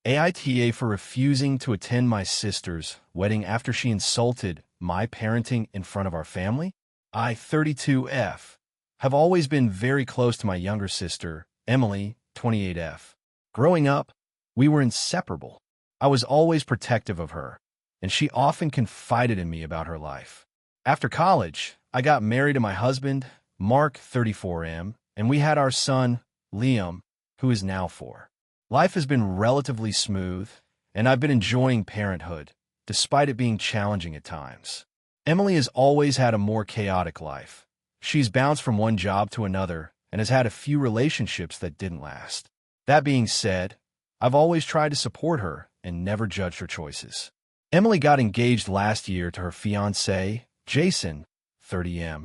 AITA for refusing to attend my sister's wedding after she insulted my parenting in front of our family. I, 32F, have always been very close to my younger sister, Emily, 28F. Growing up, we were inseparable. I was always protective of her, and she often confided in me about her life. After college, I got married to my husband, Mark, 34M, and we had our son, Liam, who is now 4. Life has been relatively smooth, and I've been enjoying parenthood, despite it being challenging at times. Emily has always had a more chaotic life. She's bounced from one job to another and has had a few relationships that didn't last. That being said, I've always tried to support her and never judged her choices. Emily got engaged last year to her fiancé, Jason, 30M.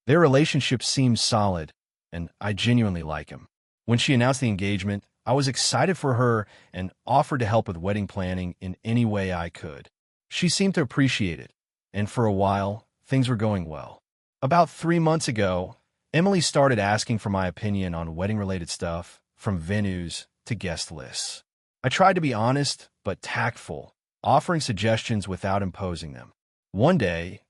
Their relationship seems solid, and I genuinely like him. When she announced the engagement, I was excited for her and offered to help with wedding planning in any way I could. She seemed to appreciate it, and for a while, things were going well. About 3 months ago, Emily started asking for my opinion on wedding-related stuff, from venues to guest lists. I tried to be honest but tactful, offering suggestions without imposing them. One day,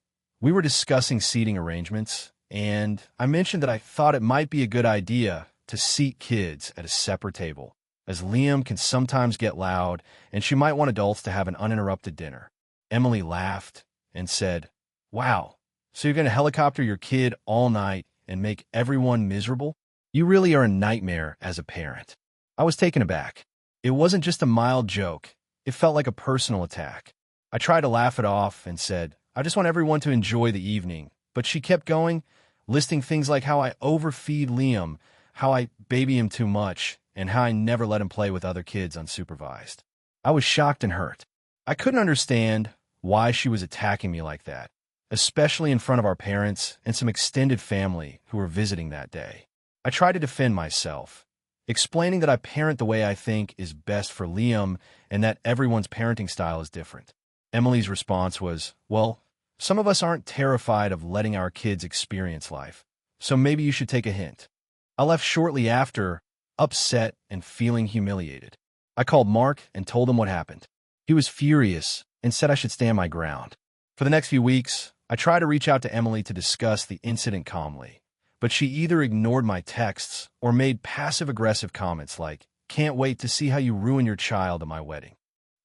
we were discussing seating arrangements, and I mentioned that I thought it might be a good idea to seat kids at a separate table, as Liam can sometimes get loud and she might want adults to have an uninterrupted dinner. Emily laughed and said, "Wow, so you're going to helicopter your kid all night and make everyone miserable? You really are a nightmare as a parent." I was taken aback. It wasn't just a mild joke. It felt like a personal attack. I tried to laugh it off and said, "I just want everyone to enjoy the evening." But she kept going, listing things like how I overfeed Liam, how I baby him too much, and how I never let him play with other kids unsupervised. I was shocked and hurt. I couldn't understand why she was attacking me like that, especially in front of our parents and some extended family who were visiting that day. I tried to defend myself, explaining that I parent the way I think is best for Liam and that everyone's parenting style is different. Emily's response was, "Well, some of us aren't terrified of letting our kids experience life, so maybe you should take a hint." I left shortly after, upset and feeling humiliated. I called Mark and told him what happened. He was furious and said I should stand my ground. For the next few weeks, I tried to reach out to Emily to discuss the incident calmly, but she either ignored my texts or made passive-aggressive comments like, "Can't wait to see how you ruin your child at my wedding."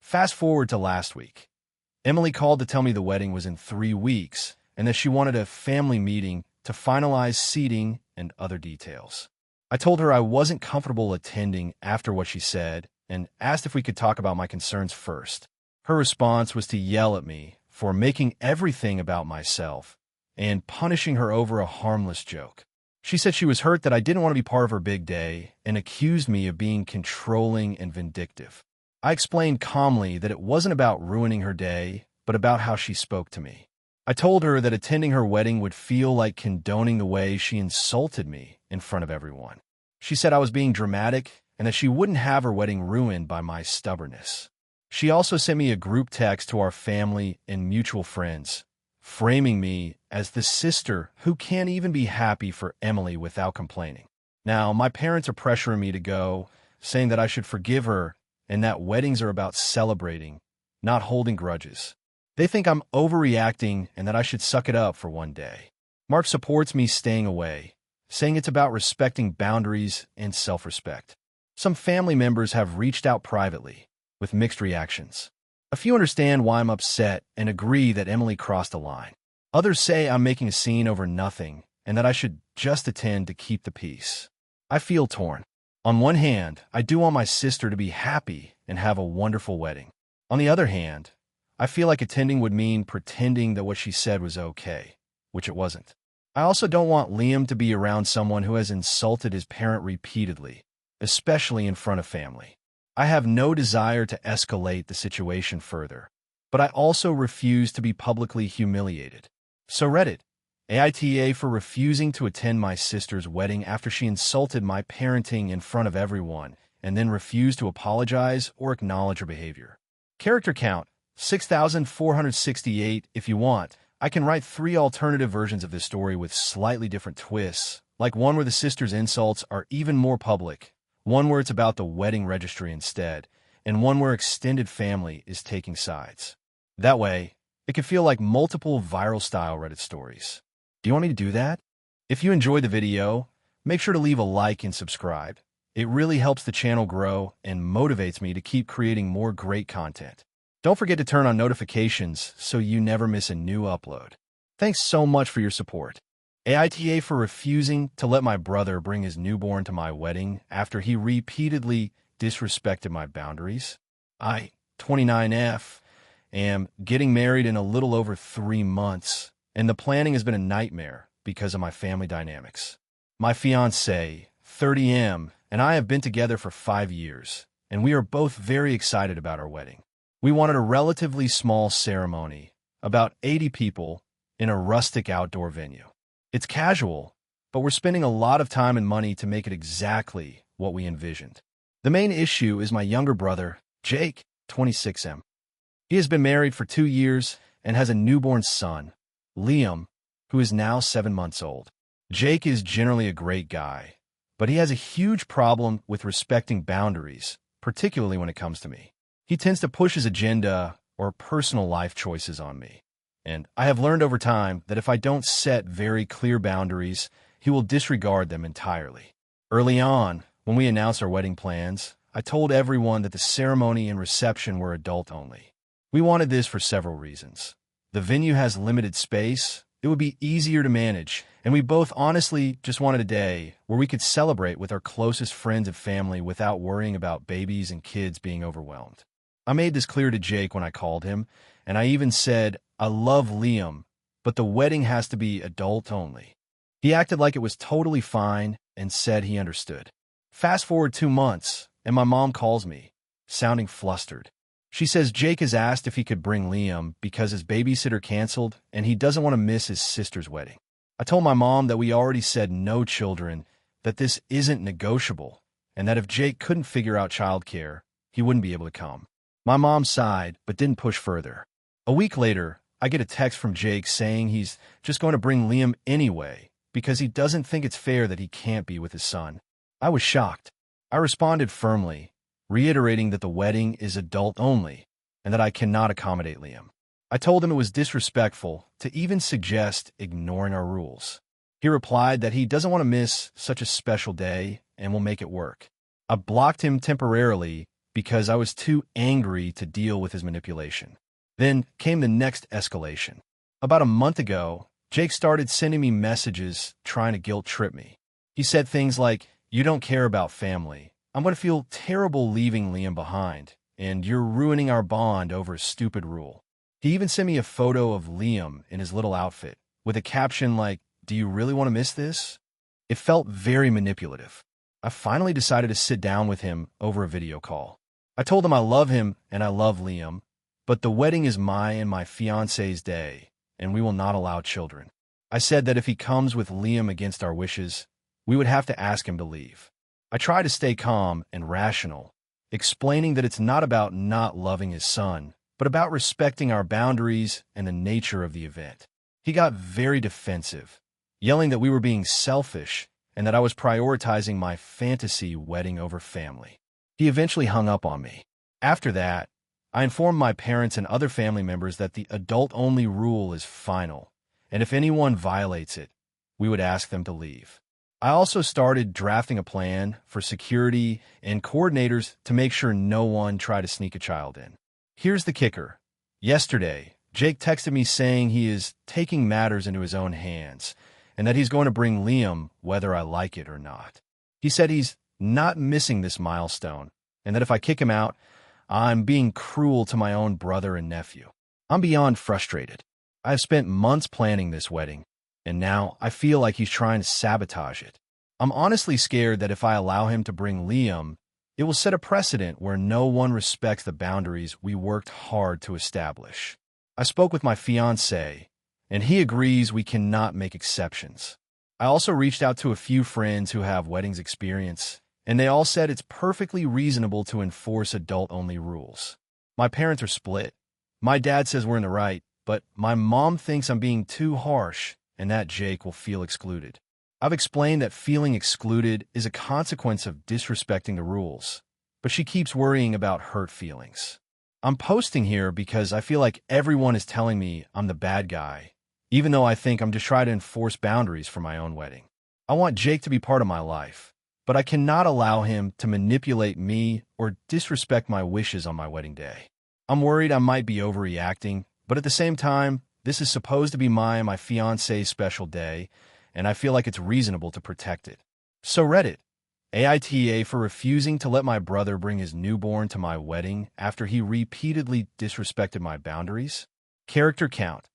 Fast forward to last week. Emily called to tell me the wedding was in 3 weeks and that she wanted a family meeting to finalize seating and other details. I told her I wasn't comfortable attending after what she said and asked if we could talk about my concerns first. Her response was to yell at me for making everything about myself and punishing her over a harmless joke. She said she was hurt that I didn't want to be part of her big day and accused me of being controlling and vindictive. I explained calmly that it wasn't about ruining her day, but about how she spoke to me. I told her that attending her wedding would feel like condoning the way she insulted me in front of everyone. She said I was being dramatic and that she wouldn't have her wedding ruined by my stubbornness. She also sent me a group text to our family and mutual friends, framing me as the sister who can't even be happy for Emily without complaining. Now, my parents are pressuring me to go, saying that I should forgive her and that weddings are about celebrating, not holding grudges. They think I'm overreacting and that I should suck it up for one day. Mark supports me staying away, saying it's about respecting boundaries and self-respect. Some family members have reached out privately, with mixed reactions. A few understand why I'm upset and agree that Emily crossed a line. Others say I'm making a scene over nothing and that I should just attend to keep the peace. I feel torn. On one hand, I do want my sister to be happy and have a wonderful wedding. On the other hand, I feel like attending would mean pretending that what she said was okay, which it wasn't. I also don't want Liam to be around someone who has insulted his parent repeatedly, especially in front of family. I have no desire to escalate the situation further, but I also refuse to be publicly humiliated. So Reddit, AITA for refusing to attend my sister's wedding after she insulted my parenting in front of everyone and then refused to apologize or acknowledge her behavior. Character count, 6,468. If you want, I can write 3 alternative versions of this story with slightly different twists, like one where the sister's insults are even more public, one where it's about the wedding registry instead, and one where extended family is taking sides. That way, it can feel like multiple viral-style Reddit stories. Do you want me to do that? If you enjoyed the video, make sure to leave a like and subscribe. It really helps the channel grow and motivates me to keep creating more great content. Don't forget to turn on notifications so you never miss a new upload. Thanks so much for your support. AITA for refusing to let my brother bring his newborn to my wedding after he repeatedly disrespected my boundaries. I, 29F, am getting married in a little over 3 months, and the planning has been a nightmare because of my family dynamics. My fiancé, 30M, and I have been together for 5 years, and we are both very excited about our wedding. We wanted a relatively small ceremony, about 80 people, in a rustic outdoor venue. It's casual, but we're spending a lot of time and money to make it exactly what we envisioned. The main issue is my younger brother, Jake, 26M. He has been married for 2 years and has a newborn son, Liam, who is now 7 months old. Jake is generally a great guy, but he has a huge problem with respecting boundaries, particularly when it comes to me. He tends to push his agenda or personal life choices on me. And I have learned over time that if I don't set very clear boundaries, he will disregard them entirely. Early on, when we announced our wedding plans, I told everyone that the ceremony and reception were adult only. We wanted this for several reasons. The venue has limited space, it would be easier to manage, and we both honestly just wanted a day where we could celebrate with our closest friends and family without worrying about babies and kids being overwhelmed. I made this clear to Jake when I called him, and I even said, I love Liam, but the wedding has to be adult only. He acted like it was totally fine and said he understood. Fast forward 2 months, and my mom calls me, sounding flustered. She says Jake has asked if he could bring Liam because his babysitter canceled and he doesn't want to miss his sister's wedding. I told my mom that we already said no children, that this isn't negotiable, and that if Jake couldn't figure out childcare, he wouldn't be able to come. My mom sighed, but didn't push further. A week later, I get a text from Jake saying he's just going to bring Liam anyway because he doesn't think it's fair that he can't be with his son. I was shocked. I responded firmly, reiterating that the wedding is adult only and that I cannot accommodate Liam. I told him it was disrespectful to even suggest ignoring our rules. He replied that he doesn't want to miss such a special day and will make it work. I blocked him temporarily because I was too angry to deal with his manipulation. Then came the next escalation. About a month ago, Jake started sending me messages trying to guilt trip me. He said things like, "You don't care about family. I'm going to feel terrible leaving Liam behind, and you're ruining our bond over a stupid rule." He even sent me a photo of Liam in his little outfit, with a caption like, "Do you really want to miss this?" It felt very manipulative. I finally decided to sit down with him over a video call. I told him I love him and I love Liam, but the wedding is my and my fiancé's day, and we will not allow children. I said that if he comes with Liam against our wishes, we would have to ask him to leave. I try to stay calm and rational, explaining that it's not about not loving his son, but about respecting our boundaries and the nature of the event. He got very defensive, yelling that we were being selfish and that I was prioritizing my fantasy wedding over family. He eventually hung up on me. After that, I informed my parents and other family members that the adult-only rule is final, and if anyone violates it, we would ask them to leave. I also started drafting a plan for security and coordinators to make sure no one tried to sneak a child in. Here's the kicker. Yesterday, Jake texted me saying he is taking matters into his own hands and that he's going to bring Liam whether I like it or not. He said he's not missing this milestone, and that if I kick him out, I'm being cruel to my own brother and nephew. I'm beyond frustrated. I've spent months planning this wedding, and now I feel like he's trying to sabotage it. I'm honestly scared that if I allow him to bring Liam, it will set a precedent where no one respects the boundaries we worked hard to establish. I spoke with my fiancé, and he agrees we cannot make exceptions. I also reached out to a few friends who have weddings experience, and they all said it's perfectly reasonable to enforce adult-only rules. My parents are split. My dad says we're in the right, but my mom thinks I'm being too harsh and that Jake will feel excluded. I've explained that feeling excluded is a consequence of disrespecting the rules, but she keeps worrying about hurt feelings. I'm posting here because I feel like everyone is telling me I'm the bad guy, even though I think I'm just trying to enforce boundaries for my own wedding. I want Jake to be part of my life, but I cannot allow him to manipulate me or disrespect my wishes on my wedding day. I'm worried I might be overreacting, but at the same time, this is supposed to be my fiancé's special day, and I feel like it's reasonable to protect it. So Reddit, AITA for refusing to let my brother bring his newborn to my wedding after he repeatedly disrespected my boundaries. Character count,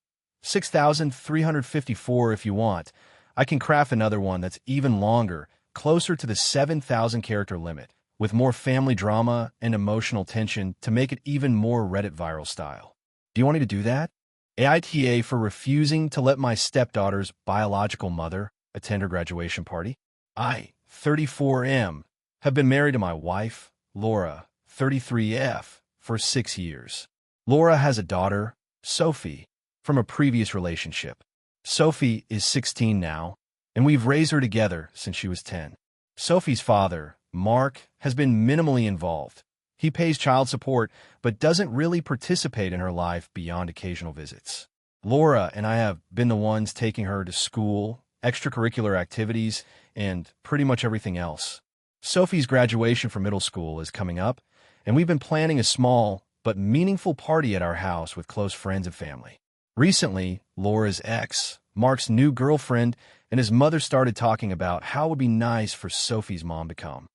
6,354 if you want. I can craft another one that's even longer, closer to the 7,000 character limit, with more family drama and emotional tension to make it even more Reddit viral style. Do you want me to do that? AITA for refusing to let my stepdaughter's biological mother attend her graduation party. I, 34M, have been married to my wife, Laura, 33F, for 6 years. Laura has a daughter, Sophie, from a previous relationship. Sophie is 16 now, and we've raised her together since she was 10. Sophie's father, Mark, has been minimally involved. He pays child support, but doesn't really participate in her life beyond occasional visits. Laura and I have been the ones taking her to school, extracurricular activities, and pretty much everything else. Sophie's graduation from middle school is coming up, and we've been planning a small but meaningful party at our house with close friends and family. Recently, Laura's ex, Mark's new girlfriend, and his mother started talking about how it would be nice for Sophie's mom to come.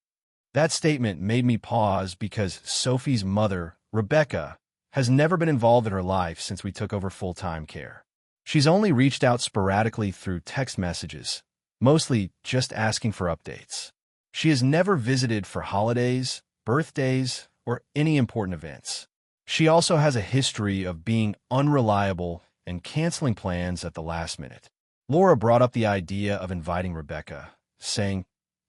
That statement made me pause because Sophie's mother, Rebecca, has never been involved in her life since we took over full-time care. She's only reached out sporadically through text messages, mostly just asking for updates. She has never visited for holidays, birthdays, or any important events. She also has a history of being unreliable and canceling plans at the last minute. Laura brought up the idea of inviting Rebecca, saying,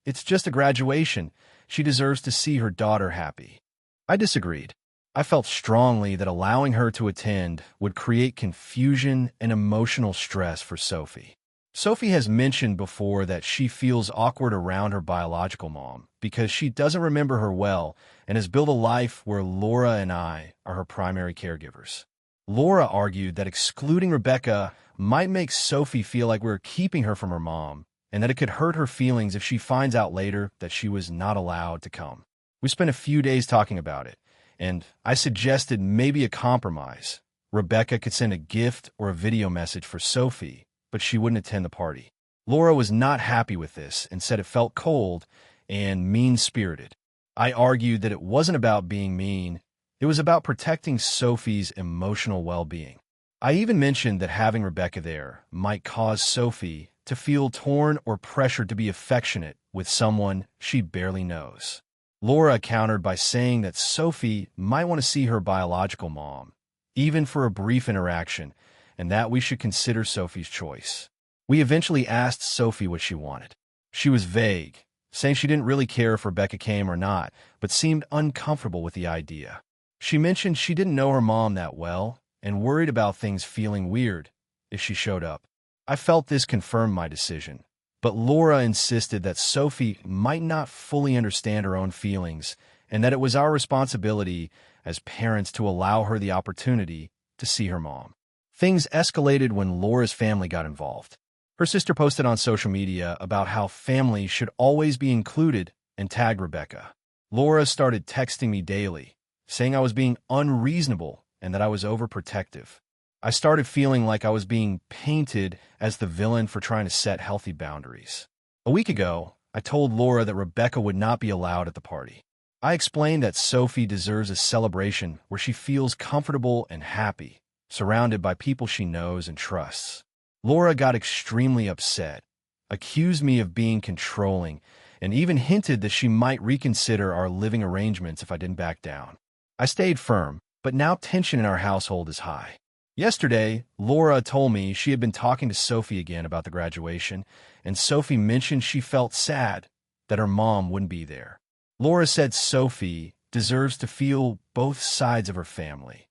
"It's just a graduation. She deserves to see her daughter happy." I disagreed. I felt strongly that allowing her to attend would create confusion and emotional stress for Sophie. Sophie has mentioned before that she feels awkward around her biological mom because she doesn't remember her well and has built a life where Laura and I are her primary caregivers. Laura argued that excluding Rebecca might make Sophie feel like we're keeping her from her mom, and that it could hurt her feelings if she finds out later that she was not allowed to come. We spent a few days talking about it, and I suggested maybe a compromise. Rebecca could send a gift or a video message for Sophie, but she wouldn't attend the party. Laura was not happy with this and said it felt cold and mean-spirited. I argued that it wasn't about being mean, it was about protecting Sophie's emotional well-being. I even mentioned that having Rebecca there might cause Sophie to feel torn or pressured to be affectionate with someone she barely knows. Laura countered by saying that Sophie might want to see her biological mom, even for a brief interaction, and that we should consider Sophie's choice. We eventually asked Sophie what she wanted. She was vague, saying she didn't really care if Rebecca came or not, but seemed uncomfortable with the idea. She mentioned she didn't know her mom that well and worried about things feeling weird if she showed up. I felt this confirmed my decision, but Laura insisted that Sophie might not fully understand her own feelings and that it was our responsibility as parents to allow her the opportunity to see her mom. Things escalated when Laura's family got involved. Her sister posted on social media about how family should always be included and tagged Rebecca. Laura started texting me daily, saying I was being unreasonable and that I was overprotective. I started feeling like I was being painted as the villain for trying to set healthy boundaries. A week ago, I told Laura that Rebecca would not be allowed at the party. I explained that Sophie deserves a celebration where she feels comfortable and happy, surrounded by people she knows and trusts. Laura got extremely upset, accused me of being controlling, and even hinted that she might reconsider our living arrangements if I didn't back down. I stayed firm, but now tension in our household is high. Yesterday, Laura told me she had been talking to Sophie again about the graduation, and Sophie mentioned she felt sad that her mom wouldn't be there. Laura said Sophie deserves to feel both sides of her family,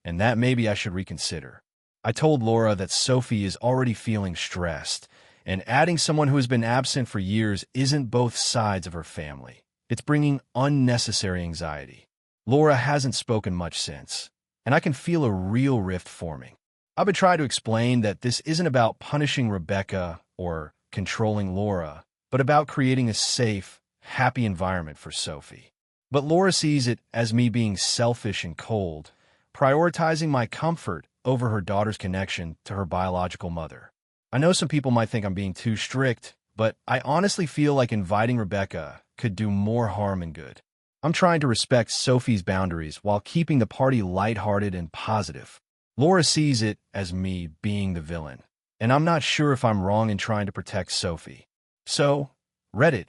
and that maybe I should reconsider. I told Laura that Sophie is already feeling stressed, and adding someone who has been absent for years isn't both sides of her family. It's bringing unnecessary anxiety. Laura hasn't spoken much since, and I can feel a real rift forming. I've been trying to explain that this isn't about punishing Rebecca or controlling Laura, but about creating a safe, happy environment for Sophie. But Laura sees it as me being selfish and cold, prioritizing my comfort over her daughter's connection to her biological mother. I know some people might think I'm being too strict, but I honestly feel like inviting Rebecca could do more harm than good. I'm trying to respect Sophie's boundaries while keeping the party lighthearted and positive. Laura sees it as me being the villain, and I'm not sure if I'm wrong in trying to protect Sophie. So, Reddit,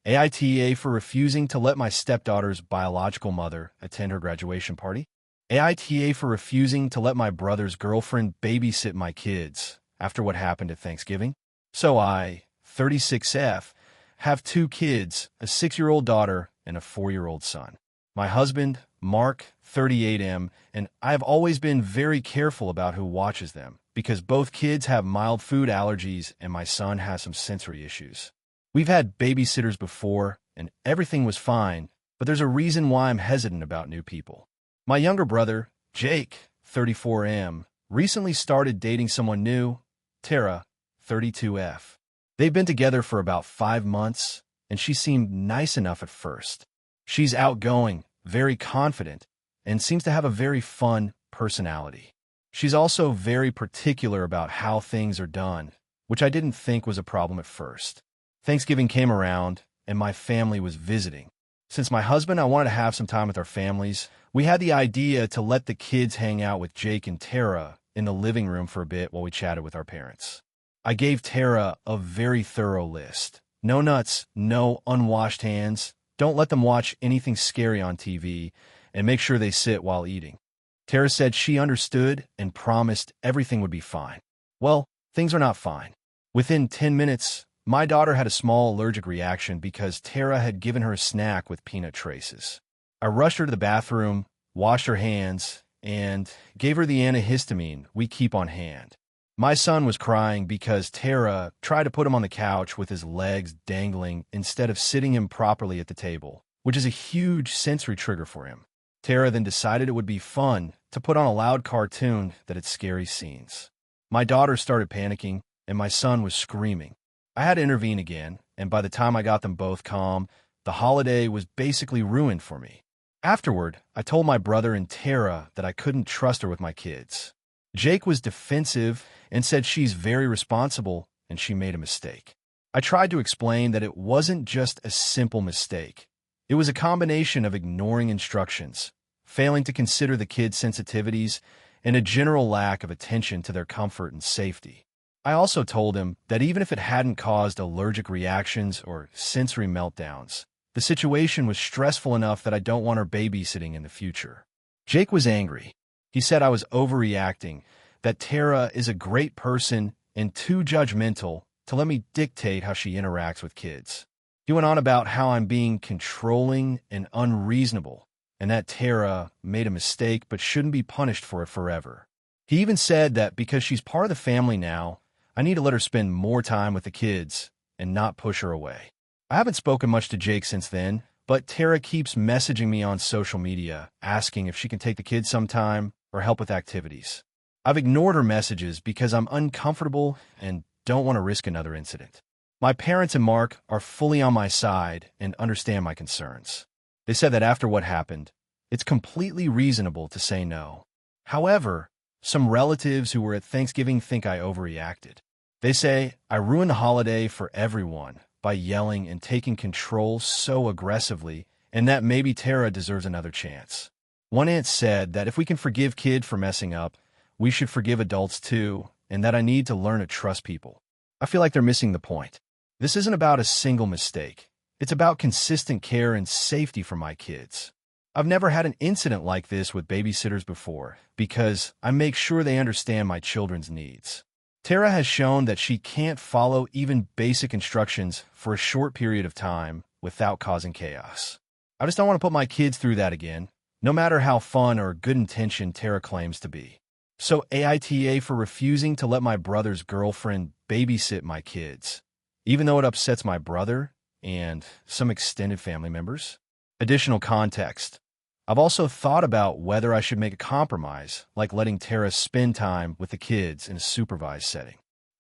AITA for refusing to let my stepdaughter's biological mother attend her graduation party. AITA for refusing to let my brother's girlfriend babysit my kids after what happened at Thanksgiving. So I, 36F, have 2 kids, a 6-year-old daughter and a 4-year-old son. My husband, Mark, 38M, and I have always been very careful about who watches them because both kids have mild food allergies and my son has some sensory issues. We've had babysitters before and everything was fine, but there's a reason why I'm hesitant about new people. My younger brother, Jake, 34M, recently started dating someone new, Tara, 32F. They've been together for about 5 months, and she seemed nice enough at first. She's outgoing, very confident, and seems to have a very fun personality. She's also very particular about how things are done, which I didn't think was a problem at first. Thanksgiving came around, and my family was visiting. Since my husband and I wanted to have some time with our families, we had the idea to let the kids hang out with Jake and Tara in the living room for a bit while we chatted with our parents. I gave Tara a very thorough list. No nuts, no unwashed hands, don't let them watch anything scary on TV, and make sure they sit while eating. Tara said she understood and promised everything would be fine. Well, things are not fine. Within 10 minutes, my daughter had a small allergic reaction because Tara had given her a snack with peanut traces. I rushed her to the bathroom, washed her hands, and gave her the antihistamine we keep on hand. My son was crying because Tara tried to put him on the couch with his legs dangling instead of sitting him properly at the table, which is a huge sensory trigger for him. Tara then decided it would be fun to put on a loud cartoon that had scary scenes. My daughter started panicking, and my son was screaming. I had to intervene again, and by the time I got them both calm, the holiday was basically ruined for me. Afterward, I told my brother and Tara that I couldn't trust her with my kids. Jake was defensive and said she's very responsible and she made a mistake. I tried to explain that it wasn't just a simple mistake. It was a combination of ignoring instructions, failing to consider the kids' sensitivities, and a general lack of attention to their comfort and safety. I also told him that even if it hadn't caused allergic reactions or sensory meltdowns, the situation was stressful enough that I don't want her babysitting in the future. Jake was angry. He said I was overreacting, that Tara is a great person and too judgmental to let me dictate how she interacts with kids. He went on about how I'm being controlling and unreasonable, and that Tara made a mistake but shouldn't be punished for it forever. He even said that because she's part of the family now, I need to let her spend more time with the kids and not push her away. I haven't spoken much to Jake since then, but Tara keeps messaging me on social media, asking if she can take the kids sometime or help with activities. I've ignored her messages because I'm uncomfortable and don't want to risk another incident. My parents and Mark are fully on my side and understand my concerns. They said that after what happened, it's completely reasonable to say no. However, some relatives who were at Thanksgiving think I overreacted. They say I ruined the holiday for everyone by yelling and taking control so aggressively, and that maybe Tara deserves another chance. One aunt said that if we can forgive kids for messing up, we should forgive adults too, and that I need to learn to trust people. I feel like they're missing the point. This isn't about a single mistake. It's about consistent care and safety for my kids. I've never had an incident like this with babysitters before because I make sure they understand my children's needs. Tara has shown that she can't follow even basic instructions for a short period of time without causing chaos. I just don't want to put my kids through that again, no matter how fun or good-intentioned Tara claims to be. So AITA for refusing to let my brother's girlfriend babysit my kids. Even though it upsets my brother, and some extended family members. Additional context. I've also thought about whether I should make a compromise, like letting Tara spend time with the kids in a supervised setting.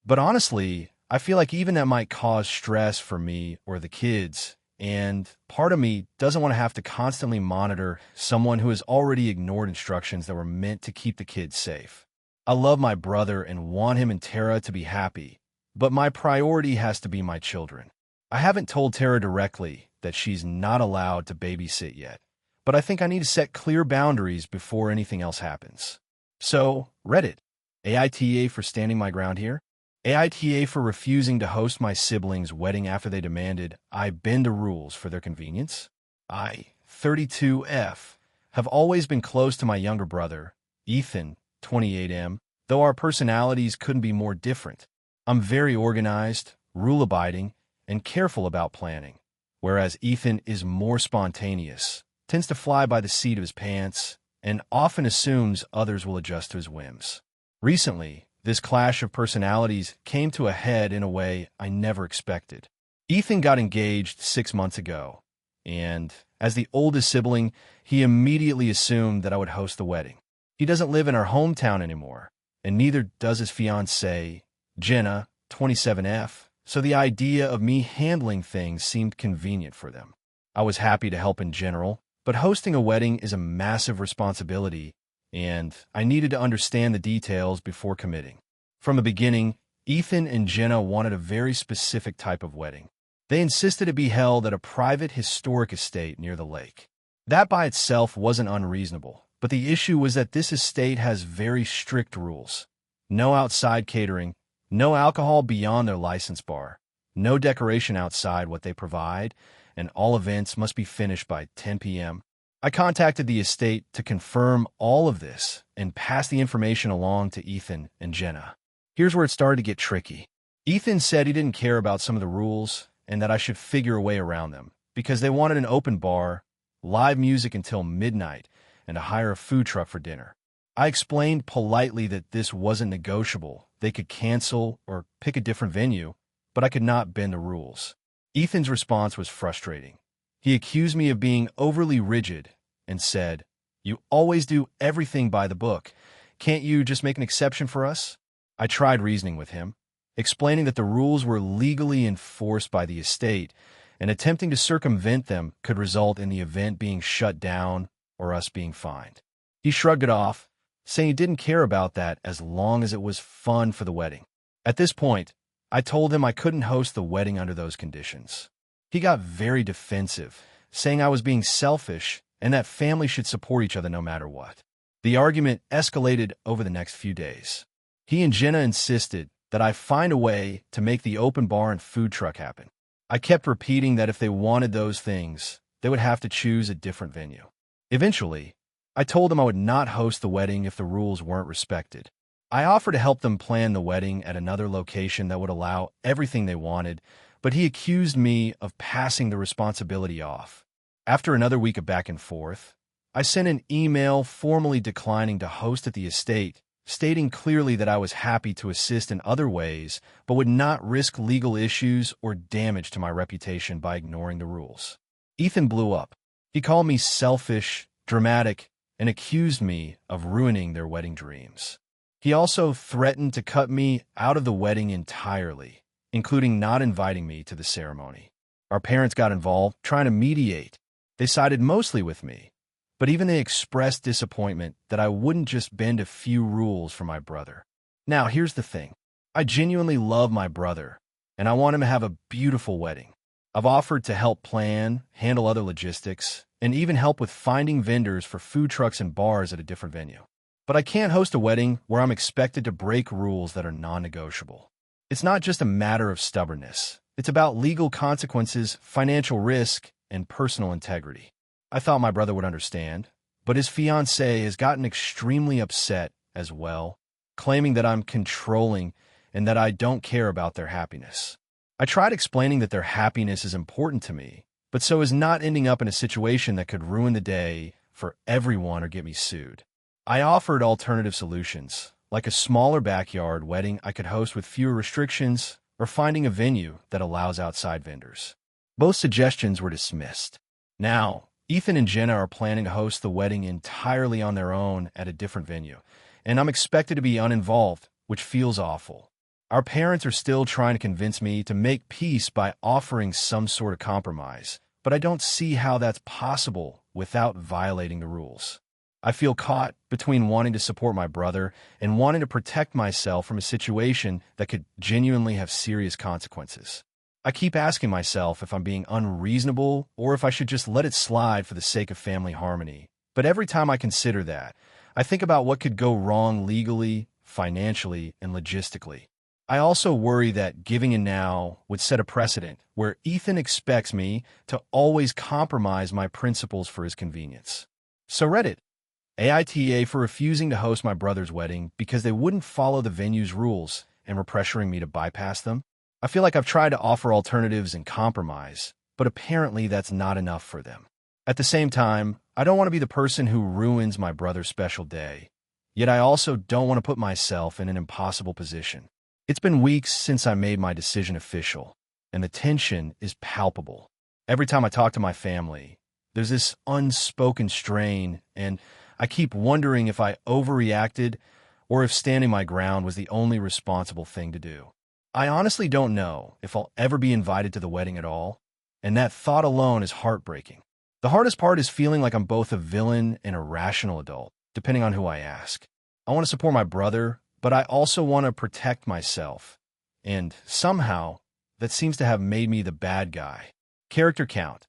But honestly, I feel like even that might cause stress for me or the kids, and part of me doesn't want to have to constantly monitor someone who has already ignored instructions that were meant to keep the kids safe. I love my brother and want him and Tara to be happy, but my priority has to be my children. I haven't told Tara directly that she's not allowed to babysit yet, but I think I need to set clear boundaries before anything else happens. So, Reddit. AITA for standing my ground here. AITA for refusing to host my siblings' wedding after they demanded I bend the rules for their convenience. I, 32F, have always been close to my younger brother, Ethan, 28M, though our personalities couldn't be more different. I'm very organized, rule-abiding, and careful about planning, whereas Ethan is more spontaneous, tends to fly by the seat of his pants, and often assumes others will adjust to his whims. Recently, this clash of personalities came to a head in a way I never expected. Ethan got engaged 6 months ago, and as the oldest sibling, he immediately assumed that I would host the wedding. He doesn't live in our hometown anymore, and neither does his fiancée, Jenna, 27F, so the idea of me handling things seemed convenient for them. I was happy to help in general, but hosting a wedding is a massive responsibility, and I needed to understand the details before committing. From the beginning, Ethan and Jenna wanted a very specific type of wedding. They insisted it be held at a private historic estate near the lake. That by itself wasn't unreasonable, but the issue was that this estate has very strict rules. No outside catering, no alcohol beyond their license bar, no decoration outside what they provide, and all events must be finished by 10 p.m. I contacted the estate to confirm all of this and pass the information along to Ethan and Jenna. Here's where it started to get tricky. Ethan said he didn't care about some of the rules and that I should figure a way around them because they wanted an open bar, live music until midnight, and to hire a food truck for dinner. I explained politely that this wasn't negotiable. They could cancel or pick a different venue, but I could not bend the rules. Ethan's response was frustrating. He accused me of being overly rigid and said, "You always do everything by the book. Can't you just make an exception for us?" I tried reasoning with him, explaining that the rules were legally enforced by the estate, and attempting to circumvent them could result in the event being shut down or us being fined. He shrugged it off, saying he didn't care about that as long as it was fun for the wedding. At this point, I told him I couldn't host the wedding under those conditions. He got very defensive, saying I was being selfish and that families should support each other no matter what. The argument escalated over the next few days. He and Jenna insisted that I find a way to make the open bar and food truck happen. I kept repeating that if they wanted those things, they would have to choose a different venue. Eventually, I told them I would not host the wedding if the rules weren't respected. I offered to help them plan the wedding at another location that would allow everything they wanted, but he accused me of passing the responsibility off. After another week of back and forth, I sent an email formally declining to host at the estate, stating clearly that I was happy to assist in other ways, but would not risk legal issues or damage to my reputation by ignoring the rules. Ethan blew up. He called me selfish, dramatic, and accused me of ruining their wedding dreams. He also threatened to cut me out of the wedding entirely, including not inviting me to the ceremony. Our parents got involved, trying to mediate. They sided mostly with me, but even they expressed disappointment that I wouldn't just bend a few rules for my brother. Now, here's the thing. I genuinely love my brother, and I want him to have a beautiful wedding. I've offered to help plan, handle other logistics, and even help with finding vendors for food trucks and bars at a different venue. But I can't host a wedding where I'm expected to break rules that are non-negotiable. It's not just a matter of stubbornness. It's about legal consequences, financial risk, and personal integrity. I thought my brother would understand, but his fiancée has gotten extremely upset as well, claiming that I'm controlling and that I don't care about their happiness. I tried explaining that their happiness is important to me, but so as not ending up in a situation that could ruin the day for everyone or get me sued. I offered alternative solutions, like a smaller backyard wedding I could host with fewer restrictions or finding a venue that allows outside vendors. Both suggestions were dismissed. Now, Ethan and Jenna are planning to host the wedding entirely on their own at a different venue, and I'm expected to be uninvolved, which feels awful. Our parents are still trying to convince me to make peace by offering some sort of compromise, but I don't see how that's possible without violating the rules. I feel caught between wanting to support my brother and wanting to protect myself from a situation that could genuinely have serious consequences. I keep asking myself if I'm being unreasonable or if I should just let it slide for the sake of family harmony. But every time I consider that, I think about what could go wrong legally, financially, and logistically. I also worry that giving in now would set a precedent where Ethan expects me to always compromise my principles for his convenience. So Reddit, AITA for refusing to host my brother's wedding because they wouldn't follow the venue's rules and were pressuring me to bypass them. I feel like I've tried to offer alternatives and compromise, but apparently that's not enough for them. At the same time, I don't want to be the person who ruins my brother's special day, yet I also don't want to put myself in an impossible position. It's been weeks since I made my decision official, and the tension is palpable. Every time I talk to my family, there's this unspoken strain, and I keep wondering if I overreacted or if standing my ground was the only responsible thing to do. I honestly don't know if I'll ever be invited to the wedding at all, and that thought alone is heartbreaking. The hardest part is feeling like I'm both a villain and a rational adult, depending on who I ask. I want to support my brother, but I also want to protect myself. And somehow, that seems to have made me the bad guy. Character count,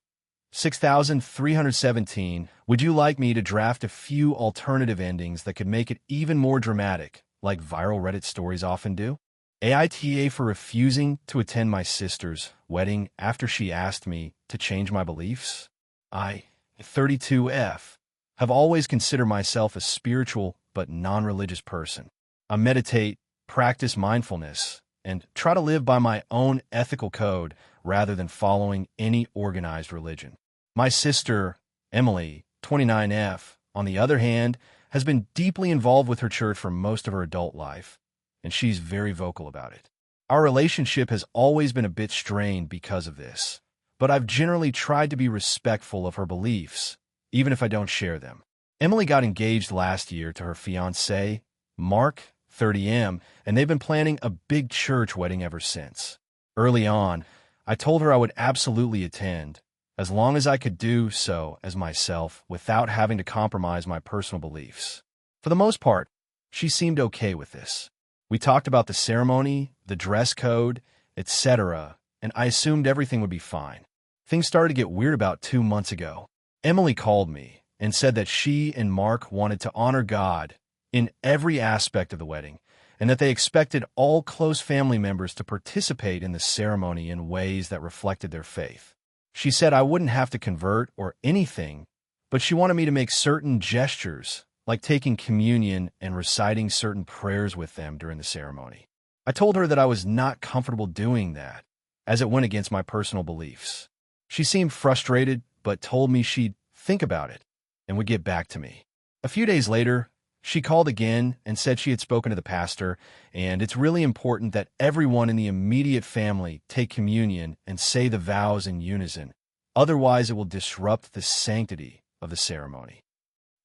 6,317. Would you like me to draft a few alternative endings that could make it even more dramatic, like viral Reddit stories often do? AITA for refusing to attend my sister's wedding after she asked me to change my beliefs? I, 32F, have always considered myself a spiritual but non-religious person. I meditate, practice mindfulness, and try to live by my own ethical code rather than following any organized religion. My sister, Emily, 29F, on the other hand, has been deeply involved with her church for most of her adult life, and she's very vocal about it. Our relationship has always been a bit strained because of this, but I've generally tried to be respectful of her beliefs, even if I don't share them. Emily got engaged last year to her fiancé, Mark, 30M, and they've been planning a big church wedding ever since. Early on, I told her I would absolutely attend, as long as I could do so as myself without having to compromise my personal beliefs. For the most part, she seemed okay with this. We talked about the ceremony, the dress code, etc., and I assumed everything would be fine. Things started to get weird about 2 months ago. Emily called me and said that she and Mark wanted to honor God in every aspect of the wedding, and that they expected all close family members to participate in the ceremony in ways that reflected their faith. She said I wouldn't have to convert or anything, but she wanted me to make certain gestures, like taking communion and reciting certain prayers with them during the ceremony. I told her that I was not comfortable doing that, as it went against my personal beliefs. She seemed frustrated, but told me she'd think about it and would get back to me. A few days later, she called again and said she had spoken to the pastor, and it's really important that everyone in the immediate family take communion and say the vows in unison. Otherwise, it will disrupt the sanctity of the ceremony.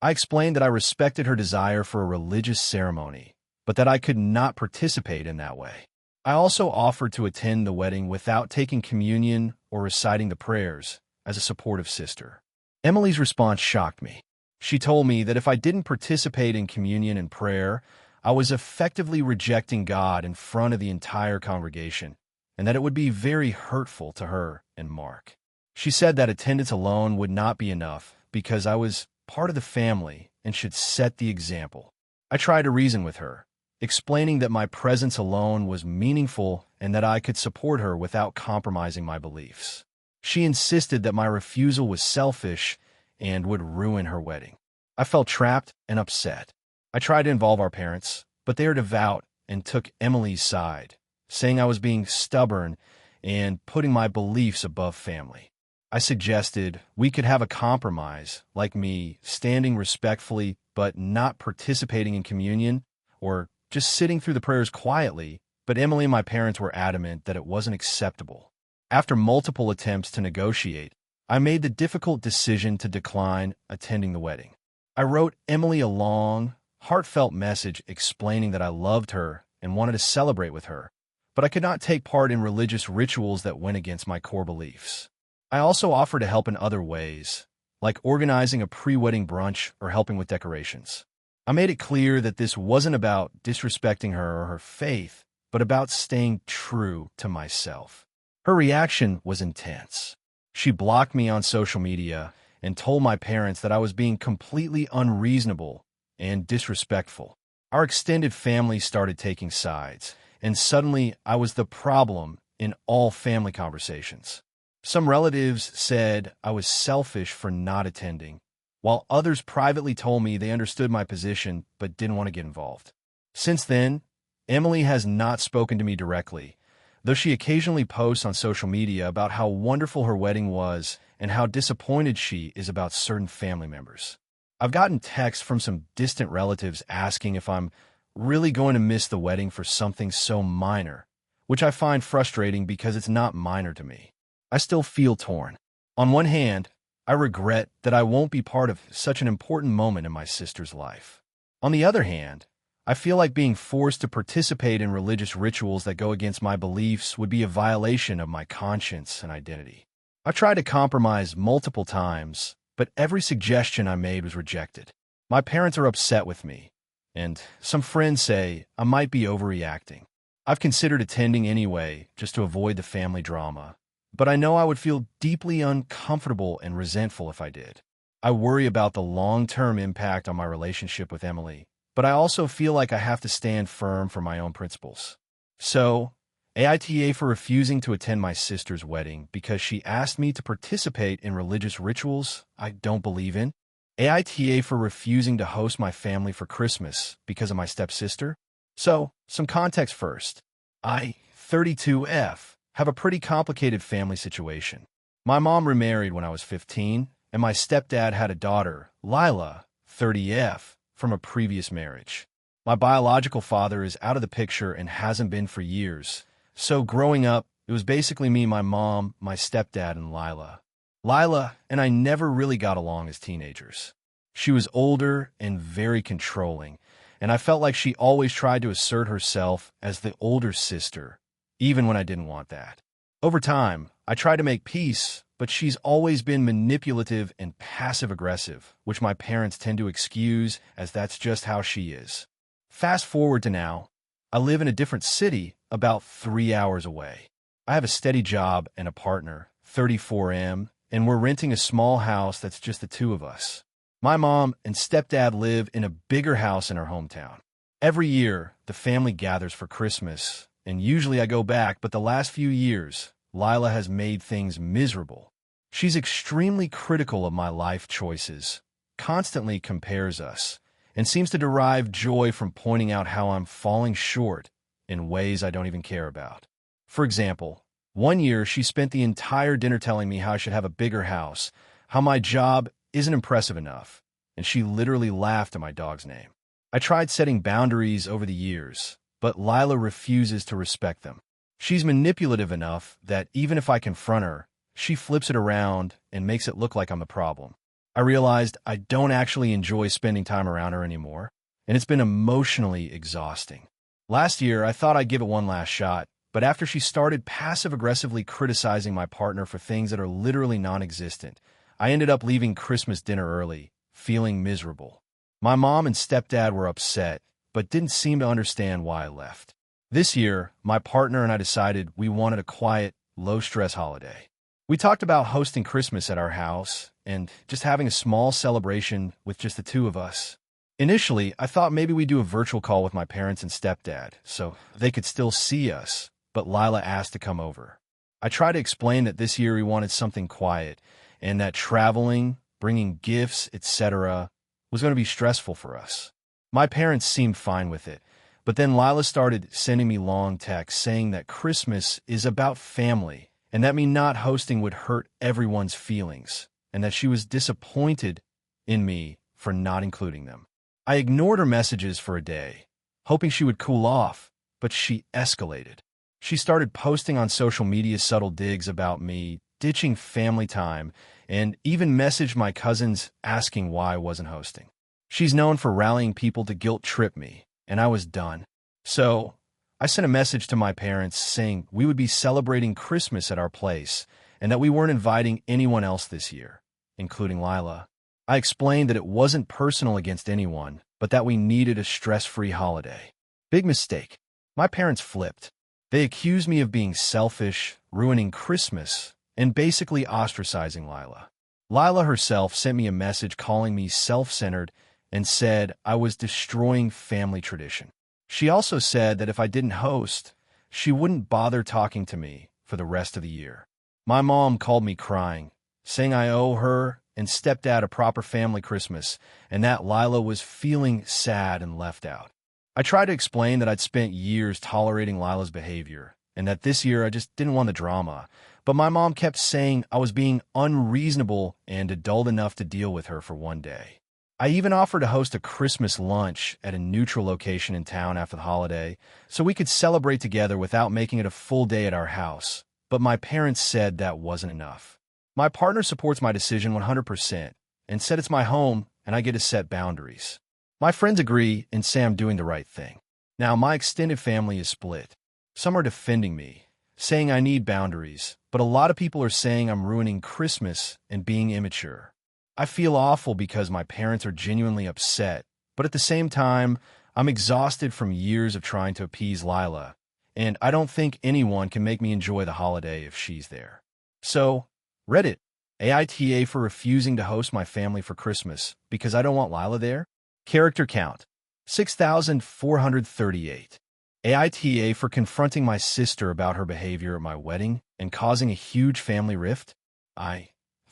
I explained that I respected her desire for a religious ceremony, but that I could not participate in that way. I also offered to attend the wedding without taking communion or reciting the prayers as a supportive sister. Emily's response shocked me. She told me that if I didn't participate in communion and prayer, I was effectively rejecting God in front of the entire congregation, and that it would be very hurtful to her and Mark. She said that attendance alone would not be enough because I was part of the family and should set the example. I tried to reason with her, explaining that my presence alone was meaningful and that I could support her without compromising my beliefs. She insisted that my refusal was selfish and would ruin her wedding. I felt trapped and upset. I tried to involve our parents, but they are devout and took Emily's side, saying I was being stubborn and putting my beliefs above family. I suggested we could have a compromise, like me standing respectfully but not participating in communion, or just sitting through the prayers quietly, but Emily and my parents were adamant that it wasn't acceptable. After multiple attempts to negotiate, I made the difficult decision to decline attending the wedding. I wrote Emily a long, heartfelt message explaining that I loved her and wanted to celebrate with her, but I could not take part in religious rituals that went against my core beliefs. I also offered to help in other ways, like organizing a pre-wedding brunch or helping with decorations. I made it clear that this wasn't about disrespecting her or her faith, but about staying true to myself. Her reaction was intense. She blocked me on social media and told my parents that I was being completely unreasonable and disrespectful. Our extended family started taking sides, and suddenly I was the problem in all family conversations. Some relatives said I was selfish for not attending, while others privately told me they understood my position but didn't want to get involved. Since then, Emily has not spoken to me directly, though she occasionally posts on social media about how wonderful her wedding was and how disappointed she is about certain family members. I've gotten texts from some distant relatives asking if I'm really going to miss the wedding for something so minor, which I find frustrating because it's not minor to me. I still feel torn. On one hand, I regret that I won't be part of such an important moment in my sister's life. On the other hand, I feel like being forced to participate in religious rituals that go against my beliefs would be a violation of my conscience and identity. I've tried to compromise multiple times, but every suggestion I made was rejected. My parents are upset with me, and some friends say I might be overreacting. I've considered attending anyway, just to avoid the family drama, but I know I would feel deeply uncomfortable and resentful if I did. I worry about the long-term impact on my relationship with Emily, but I also feel like I have to stand firm for my own principles. So, AITA for refusing to attend my sister's wedding because she asked me to participate in religious rituals I don't believe in. AITA for refusing to host my family for Christmas because of my stepsister. So, some context first. I, 32F, have a pretty complicated family situation. My mom remarried when I was 15, and my stepdad had a daughter, Lila, 30F, from a previous marriage. My biological father is out of the picture and hasn't been for years. So growing up, it was basically me, my mom, my stepdad, and Lila. Lila and I never really got along as teenagers. She was older and very controlling, and I felt like she always tried to assert herself as the older sister, even when I didn't want that. Over time, I tried to make peace, but she's always been manipulative and passive-aggressive, which my parents tend to excuse as that's just how she is. Fast forward to now, I live in a different city about 3 hours away. I have a steady job and a partner, 34M, and we're renting a small house that's just the two of us. My mom and stepdad live in a bigger house in our hometown. Every year, the family gathers for Christmas, and usually I go back, but the last few years, Lila has made things miserable. She's extremely critical of my life choices, constantly compares us, and seems to derive joy from pointing out how I'm falling short in ways I don't even care about. For example, one year she spent the entire dinner telling me how I should have a bigger house, how my job isn't impressive enough, and she literally laughed at my dog's name. I tried setting boundaries over the years, but Lila refuses to respect them. She's manipulative enough that even if I confront her, she flips it around and makes it look like I'm the problem. I realized I don't actually enjoy spending time around her anymore, and it's been emotionally exhausting. Last year, I thought I'd give it one last shot, but after she started passive-aggressively criticizing my partner for things that are literally non-existent, I ended up leaving Christmas dinner early, feeling miserable. My mom and stepdad were upset, but didn't seem to understand why I left. This year, my partner and I decided we wanted a quiet, low-stress holiday. We talked about hosting Christmas at our house and just having a small celebration with just the two of us. Initially, I thought maybe we'd do a virtual call with my parents and stepdad so they could still see us, but Lila asked to come over. I tried to explain that this year we wanted something quiet and that traveling, bringing gifts, etc., was going to be stressful for us. My parents seemed fine with it, but then Lila started sending me long texts saying that Christmas is about family and that me not hosting would hurt everyone's feelings, and that she was disappointed in me for not including them. I ignored her messages for a day, hoping she would cool off, but she escalated. She started posting on social media subtle digs about me, ditching family time, and even messaged my cousins asking why I wasn't hosting. She's known for rallying people to guilt trip me, and I was done. So, I sent a message to my parents saying we would be celebrating Christmas at our place and that we weren't inviting anyone else this year, including Lila. I explained that it wasn't personal against anyone, but that we needed a stress-free holiday. Big mistake. My parents flipped. They accused me of being selfish, ruining Christmas, and basically ostracizing Lila. Lila herself sent me a message calling me self-centered and said I was destroying family tradition. She also said that if I didn't host, she wouldn't bother talking to me for the rest of the year. My mom called me crying, saying I owe her and stepdad a proper family Christmas and that Lila was feeling sad and left out. I tried to explain that I'd spent years tolerating Lila's behavior and that this year I just didn't want the drama, but my mom kept saying I was being unreasonable and adult enough to deal with her for one day. I even offered to host a Christmas lunch at a neutral location in town after the holiday so we could celebrate together without making it a full day at our house, but my parents said that wasn't enough. My partner supports my decision 100% and said it's my home and I get to set boundaries. My friends agree and say I'm doing the right thing. Now, my extended family is split. Some are defending me, saying I need boundaries, but a lot of people are saying I'm ruining Christmas and being immature. I feel awful because my parents are genuinely upset, but at the same time, I'm exhausted from years of trying to appease Lila, and I don't think anyone can make me enjoy the holiday if she's there. So, Reddit, AITA for refusing to host my family for Christmas because I don't want Lila there. Character count, 6,438. AITA for confronting my sister about her behavior at my wedding and causing a huge family rift. I,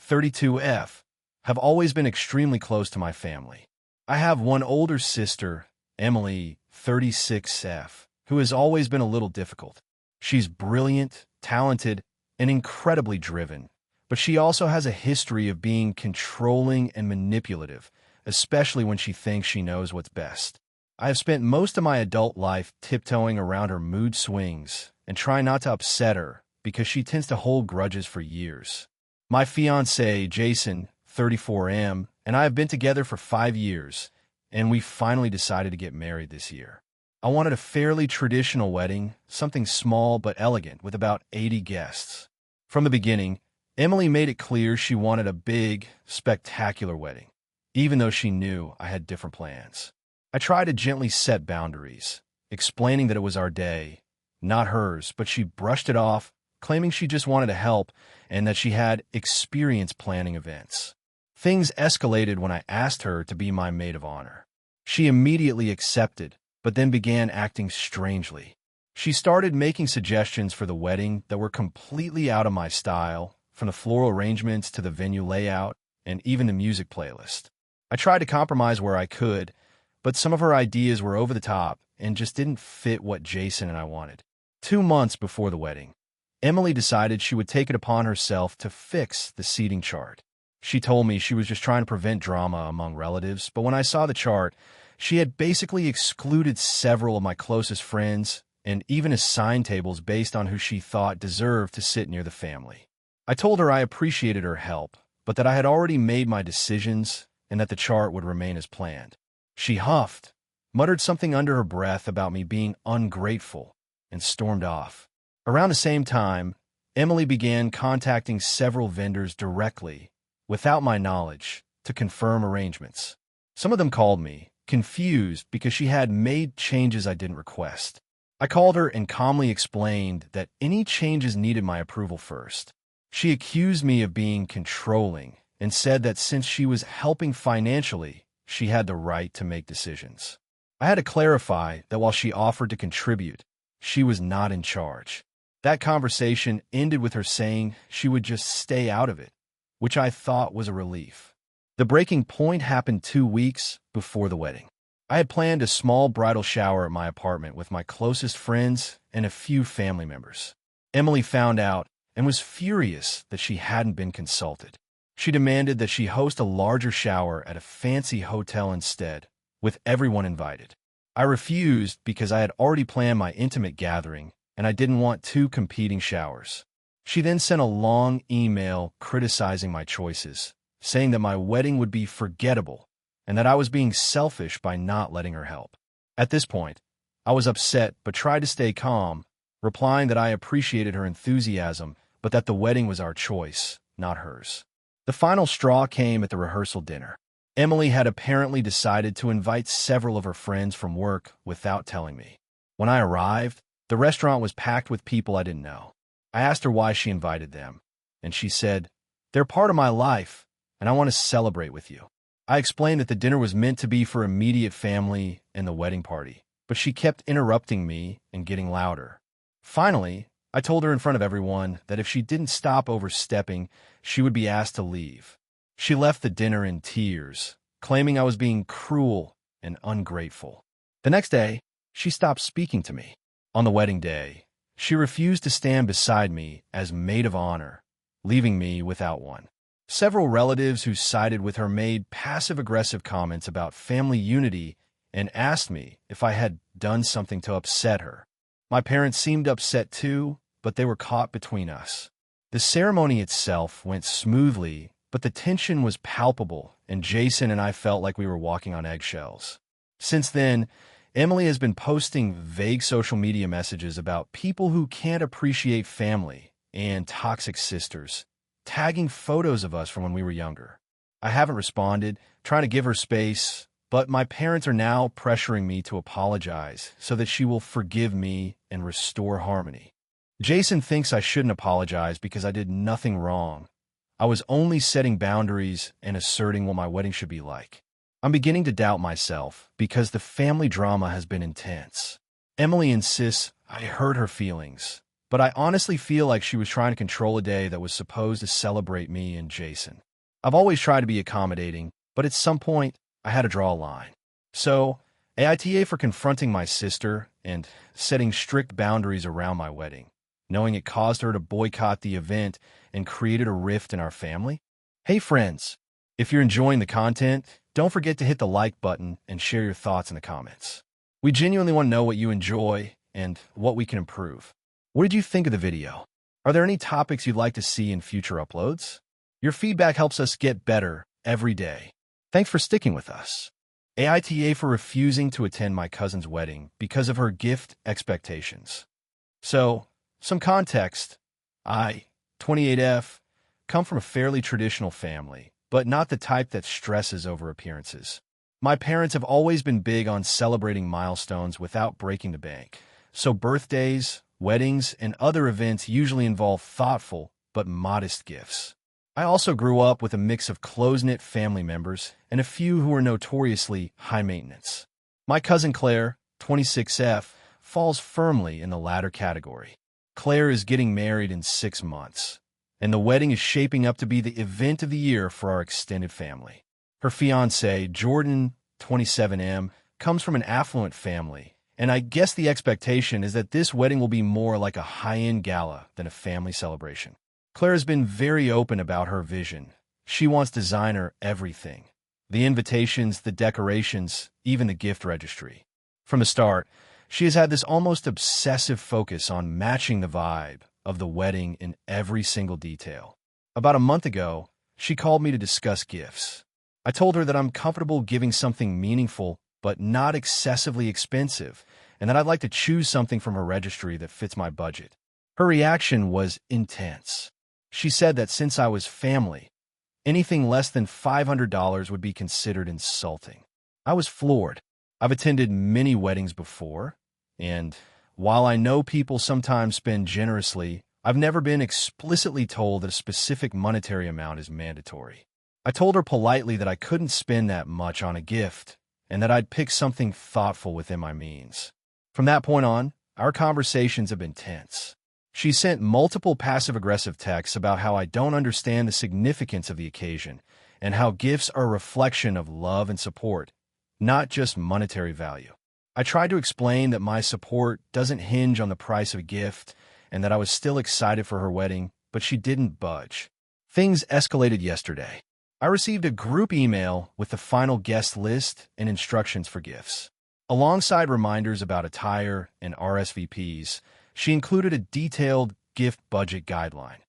32F, have always been extremely close to my family. I have one older sister, Emily, 36F, who has always been a little difficult. She's brilliant, talented, and incredibly driven, but she also has a history of being controlling and manipulative, especially when she thinks she knows what's best. I have spent most of my adult life tiptoeing around her mood swings and trying not to upset her because she tends to hold grudges for years. My fiancé, Jason, 34M, and I have been together for 5 years, and we finally decided to get married this year. I wanted a fairly traditional wedding, something small but elegant with about 80 guests. From the beginning, Emily made it clear she wanted a big, spectacular wedding, even though she knew I had different plans. I tried to gently set boundaries, explaining that it was our day, not hers, but she brushed it off, claiming she just wanted to help and that she had experience planning events. Things escalated when I asked her to be my maid of honor. She immediately accepted, but then began acting strangely. She started making suggestions for the wedding that were completely out of my style, from the floral arrangements to the venue layout, and even the music playlist. I tried to compromise where I could, but some of her ideas were over the top and just didn't fit what Jason and I wanted. 2 months before the wedding, Emily decided she would take it upon herself to fix the seating chart. She told me she was just trying to prevent drama among relatives, but when I saw the chart, she had basically excluded several of my closest friends and even assigned tables based on who she thought deserved to sit near the family. I told her I appreciated her help, but that I had already made my decisions and that the chart would remain as planned. She huffed, muttered something under her breath about me being ungrateful, and stormed off. Around the same time, Emily began contacting several vendors directly, without my knowledge, to confirm arrangements. Some of them called me, confused because she had made changes I didn't request. I called her and calmly explained that any changes needed my approval first. She accused me of being controlling and said that since she was helping financially, she had the right to make decisions. I had to clarify that while she offered to contribute, she was not in charge. That conversation ended with her saying she would just stay out of it, which I thought was a relief. The breaking point happened 2 weeks before the wedding. I had planned a small bridal shower at my apartment with my closest friends and a few family members. Emily found out and was furious that she hadn't been consulted. She demanded that she host a larger shower at a fancy hotel instead, with everyone invited. I refused because I had already planned my intimate gathering and I didn't want two competing showers. She then sent a long email criticizing my choices, saying that my wedding would be forgettable and that I was being selfish by not letting her help. At this point, I was upset but tried to stay calm, replying that I appreciated her enthusiasm but that the wedding was our choice, not hers. The final straw came at the rehearsal dinner. Emily had apparently decided to invite several of her friends from work without telling me. When I arrived, the restaurant was packed with people I didn't know. I asked her why she invited them, and she said, "They're part of my life, and I want to celebrate with you." I explained that the dinner was meant to be for immediate family and the wedding party, but she kept interrupting me and getting louder. Finally, I told her in front of everyone that if she didn't stop overstepping, she would be asked to leave. She left the dinner in tears, claiming I was being cruel and ungrateful. The next day, she stopped speaking to me. On the wedding day, she refused to stand beside me as maid of honor, leaving me without one. Several relatives who sided with her made passive-aggressive comments about family unity and asked me if I had done something to upset her. My parents seemed upset too, but they were caught between us. The ceremony itself went smoothly, but the tension was palpable, and Jason and I felt like we were walking on eggshells. Since then, Emily has been posting vague social media messages about people who can't appreciate family and toxic sisters, tagging photos of us from when we were younger. I haven't responded, trying to give her space, but my parents are now pressuring me to apologize so that she will forgive me and restore harmony. Jason thinks I shouldn't apologize because I did nothing wrong. I was only setting boundaries and asserting what my wedding should be like. I'm beginning to doubt myself because the family drama has been intense. Emily insists I hurt her feelings, but I honestly feel like she was trying to control a day that was supposed to celebrate me and Jason. I've always tried to be accommodating, but at some point, I had to draw a line. So, AITA for confronting my sister and setting strict boundaries around my wedding, knowing it caused her to boycott the event and created a rift in our family. Hey friends, if you're enjoying the content, don't forget to hit the like button and share your thoughts in the comments. We genuinely want to know what you enjoy and what we can improve. What did you think of the video? Are there any topics you'd like to see in future uploads? Your feedback helps us get better every day. Thanks for sticking with us. AITA for refusing to attend my cousin's wedding because of her gift expectations. So, some context. I, 28F, come from a fairly traditional family, but not the type that stresses over appearances. My parents have always been big on celebrating milestones without breaking the bank, so birthdays, weddings, and other events usually involve thoughtful but modest gifts. I also grew up with a mix of close-knit family members and a few who are notoriously high maintenance. My cousin Claire, 26F, falls firmly in the latter category. Claire is getting married in 6 months, and the wedding is shaping up to be the event of the year for our extended family. Her fiancé, Jordan, 27M, comes from an affluent family, and I guess the expectation is that this wedding will be more like a high-end gala than a family celebration. Claire has been very open about her vision. She wants designer everything. The invitations, the decorations, even the gift registry. From the start, she has had this almost obsessive focus on matching the vibe of the wedding in every single detail. About a month ago, she called me to discuss gifts. I told her that I'm comfortable giving something meaningful but not excessively expensive, and that I'd like to choose something from her registry that fits my budget. Her reaction was intense. She said that since I was family, anything less than $500 would be considered insulting. I was floored. I've attended many weddings before, and while I know people sometimes spend generously, I've never been explicitly told that a specific monetary amount is mandatory. I told her politely that I couldn't spend that much on a gift, and that I'd pick something thoughtful within my means. From that point on, our conversations have been tense. She sent multiple passive-aggressive texts about how I don't understand the significance of the occasion and how gifts are a reflection of love and support, not just monetary value. I tried to explain that my support doesn't hinge on the price of a gift and that I was still excited for her wedding, but she didn't budge. Things escalated yesterday. I received a group email with the final guest list and instructions for gifts. Alongside reminders about attire and RSVPs, She included a detailed gift budget guideline: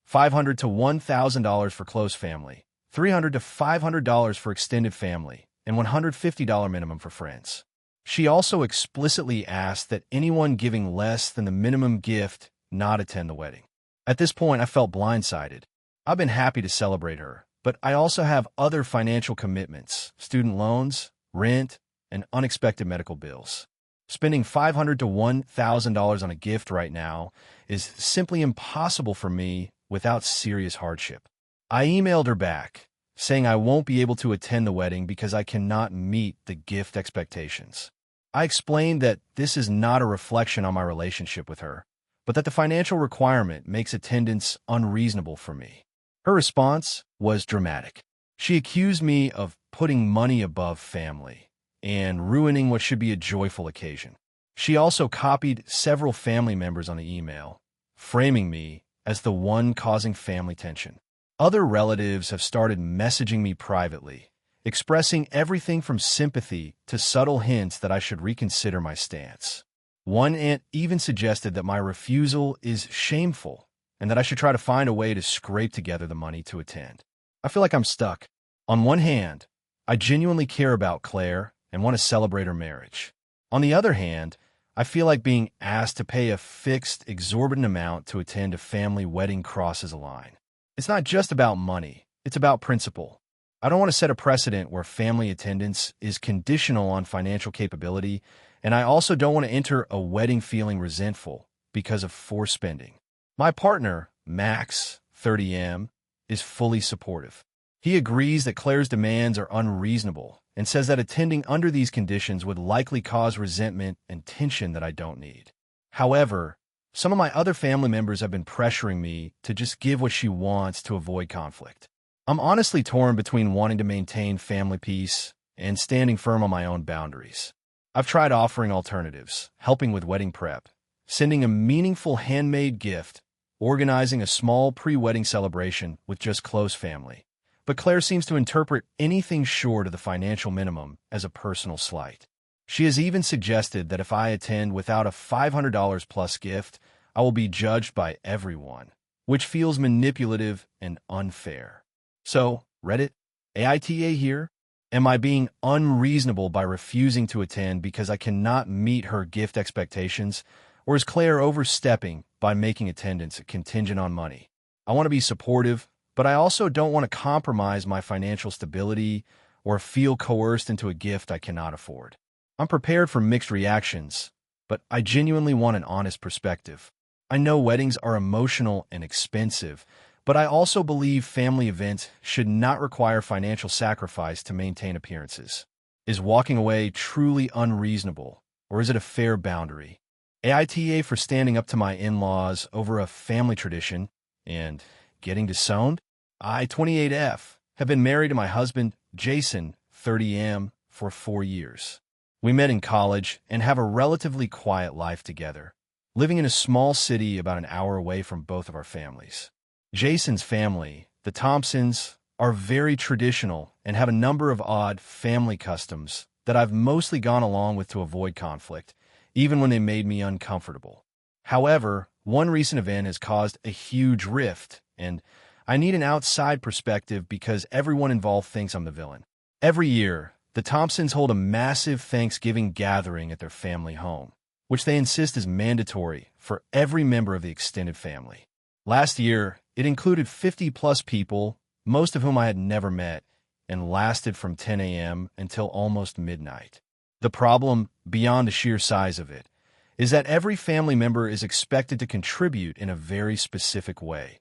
$500 to $1,000 for close family, $300 to $500 for extended family, and $150 minimum for friends. She also explicitly asked that anyone giving less than the minimum gift not attend the wedding. At this point, I felt blindsided. I've been happy to celebrate her, but I also have other financial commitments: student loans, rent, and unexpected medical bills. Spending $500 to $1,000 on a gift right now is simply impossible for me without serious hardship. I emailed her back, saying I won't be able to attend the wedding because I cannot meet the gift expectations. I explained that this is not a reflection on my relationship with her, but that the financial requirement makes attendance unreasonable for me. Her response was dramatic. She accused me of putting money above family and ruining what should be a joyful occasion. She also copied several family members on the email, framing me as the one causing family tension. Other relatives have started messaging me privately, expressing everything from sympathy to subtle hints that I should reconsider my stance. One aunt even suggested that my refusal is shameful and that I should try to find a way to scrape together the money to attend. I feel like I'm stuck. On one hand, I genuinely care about Claire and want to celebrate her marriage. On the other hand, I feel like being asked to pay a fixed, exorbitant amount to attend a family wedding crosses a line. It's not just about money, it's about principle. I don't want to set a precedent where family attendance is conditional on financial capability, and I also don't want to enter a wedding feeling resentful because of forced spending. My partner, Max, 30M, is fully supportive. He agrees that Claire's demands are unreasonable and says that attending under these conditions would likely cause resentment and tension that I don't need. However, some of my other family members have been pressuring me to just give what she wants to avoid conflict. I'm honestly torn between wanting to maintain family peace and standing firm on my own boundaries. I've tried offering alternatives, helping with wedding prep, sending a meaningful handmade gift, organizing a small pre-wedding celebration with just close family. But Claire seems to interpret anything short of the financial minimum as a personal slight. She has even suggested that if I attend without a $500 plus gift, I will be judged by everyone, which feels manipulative and unfair. So, Reddit, AITA here? Am I being unreasonable by refusing to attend because I cannot meet her gift expectations? Or is Claire overstepping by making attendance contingent on money? I want to be supportive, but I also don't want to compromise my financial stability or feel coerced into a gift I cannot afford. I'm prepared for mixed reactions, but I genuinely want an honest perspective. I know weddings are emotional and expensive, but I also believe family events should not require financial sacrifice to maintain appearances. Is walking away truly unreasonable, or is it a fair boundary? AITA for standing up to my in-laws over a family tradition and getting disowned? I, 28F, have been married to my husband, Jason, 30M, for 4 years. We met in college and have a relatively quiet life together, living in a small city about an hour away from both of our families. Jason's family, the Thompsons, are very traditional and have a number of odd family customs that I've mostly gone along with to avoid conflict, even when they made me uncomfortable. However, one recent event has caused a huge rift, and I need an outside perspective because everyone involved thinks I'm the villain. Every year, the Thompsons hold a massive Thanksgiving gathering at their family home, which they insist is mandatory for every member of the extended family. Last year, it included 50-plus people, most of whom I had never met, and lasted from 10 a.m. until almost midnight. The problem, beyond the sheer size of it, is that every family member is expected to contribute in a very specific way.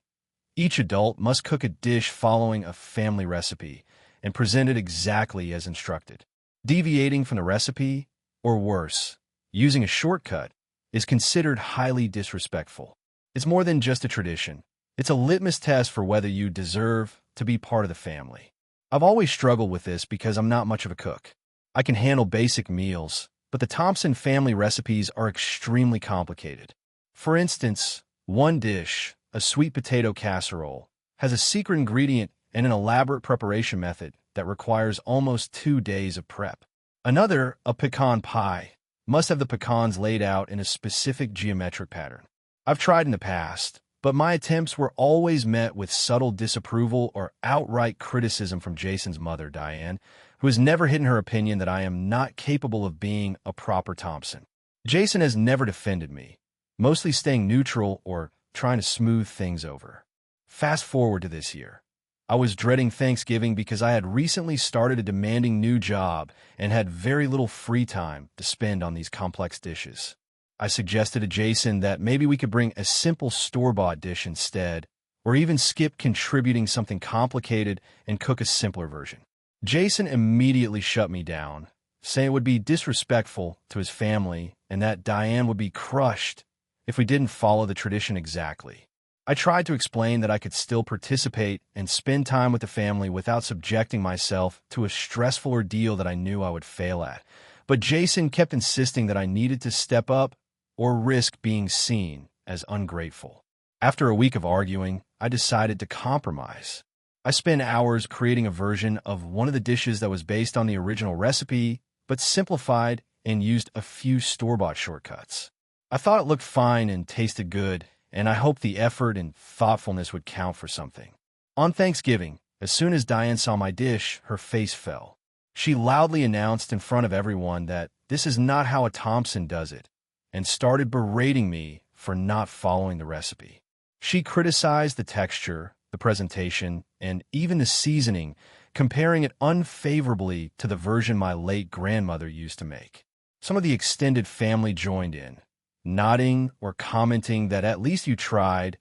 Each adult must cook a dish following a family recipe and present it exactly as instructed. Deviating from the recipe, or worse, using a shortcut, is considered highly disrespectful. It's more than just a tradition. It's a litmus test for whether you deserve to be part of the family. I've always struggled with this because I'm not much of a cook. I can handle basic meals, but the Thompson family recipes are extremely complicated. For instance, one dish, a sweet potato casserole, has a secret ingredient and an elaborate preparation method that requires almost 2 days of prep. Another, a pecan pie, must have the pecans laid out in a specific geometric pattern. I've tried in the past, but my attempts were always met with subtle disapproval or outright criticism from Jason's mother, Diane, who has never hidden her opinion that I am not capable of being a proper Thompson. Jason has never defended me, mostly staying neutral or trying to smooth things over. Fast forward to this year. I was dreading Thanksgiving because I had recently started a demanding new job and had very little free time to spend on these complex dishes. I suggested to Jason that maybe we could bring a simple store-bought dish instead, or even skip contributing something complicated and cook a simpler version. Jason immediately shut me down, saying it would be disrespectful to his family and that Diane would be crushed if we didn't follow the tradition exactly. I tried to explain that I could still participate and spend time with the family without subjecting myself to a stressful ordeal that I knew I would fail at. But Jason kept insisting that I needed to step up or risk being seen as ungrateful. After a week of arguing, I decided to compromise. I spent hours creating a version of one of the dishes that was based on the original recipe, but simplified and used a few store-bought shortcuts. I thought it looked fine and tasted good, and I hoped the effort and thoughtfulness would count for something. On Thanksgiving, as soon as Diane saw my dish, her face fell. She loudly announced in front of everyone that this is not how a Thompson does it, and started berating me for not following the recipe. She criticized the texture, the presentation, and even the seasoning, comparing it unfavorably to the version my late grandmother used to make. Some of the extended family joined in, nodding or commenting that at least you tried,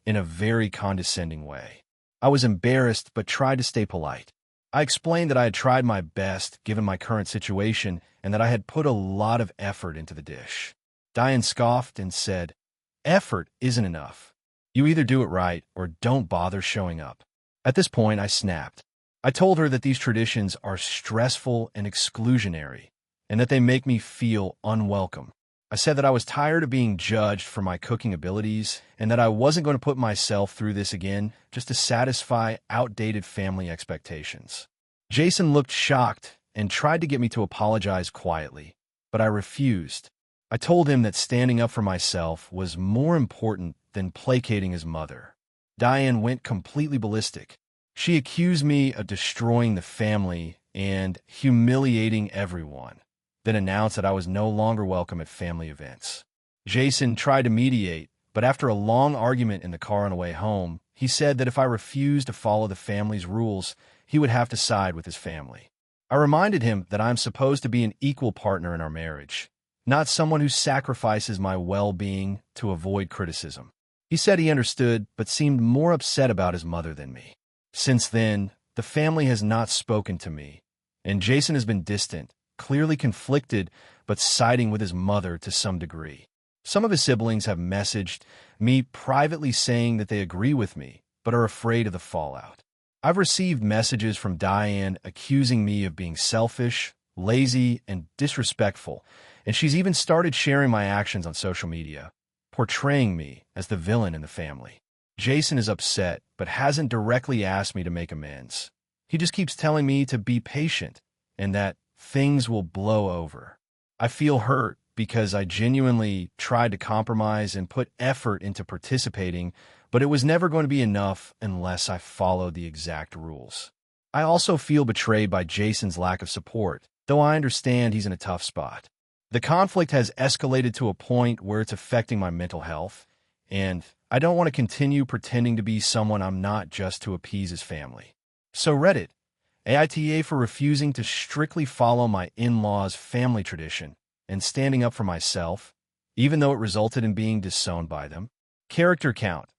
in a very condescending way. I was embarrassed but tried to stay polite. I explained that I had tried my best given my current situation and that I had put a lot of effort into the dish. Diane scoffed and said, "Effort isn't enough. You either do it right or don't bother showing up." At this point, I snapped. I told her that these traditions are stressful and exclusionary, and that they make me feel unwelcome. I said that I was tired of being judged for my cooking abilities and that I wasn't going to put myself through this again just to satisfy outdated family expectations. Jason looked shocked and tried to get me to apologize quietly, but I refused. I told him that standing up for myself was more important than placating his mother. Diane went completely ballistic. She accused me of destroying the family and humiliating everyone, then announced that I was no longer welcome at family events. Jason tried to mediate, but after a long argument in the car on the way home, he said that if I refused to follow the family's rules, he would have to side with his family. I reminded him that I'm supposed to be an equal partner in our marriage, not someone who sacrifices my well-being to avoid criticism. He said he understood, but seemed more upset about his mother than me. Since then, the family has not spoken to me, and Jason has been distant, clearly conflicted, but siding with his mother to some degree. Some of his siblings have messaged me privately saying that they agree with me, but are afraid of the fallout. I've received messages from Diane accusing me of being selfish, lazy, and disrespectful, and she's even started sharing my actions on social media, portraying me as the villain in the family. Jason is upset, but hasn't directly asked me to make amends. He just keeps telling me to be patient and that things will blow over. I feel hurt because I genuinely tried to compromise and put effort into participating, but it was never going to be enough unless I followed the exact rules. I also feel betrayed by Jason's lack of support, though I understand he's in a tough spot. The conflict has escalated to a point where it's affecting my mental health, and I don't want to continue pretending to be someone I'm not just to appease his family. So Reddit, AITA for refusing to strictly follow my in-laws' family tradition and standing up for myself, even though it resulted in being disowned by them. Character count,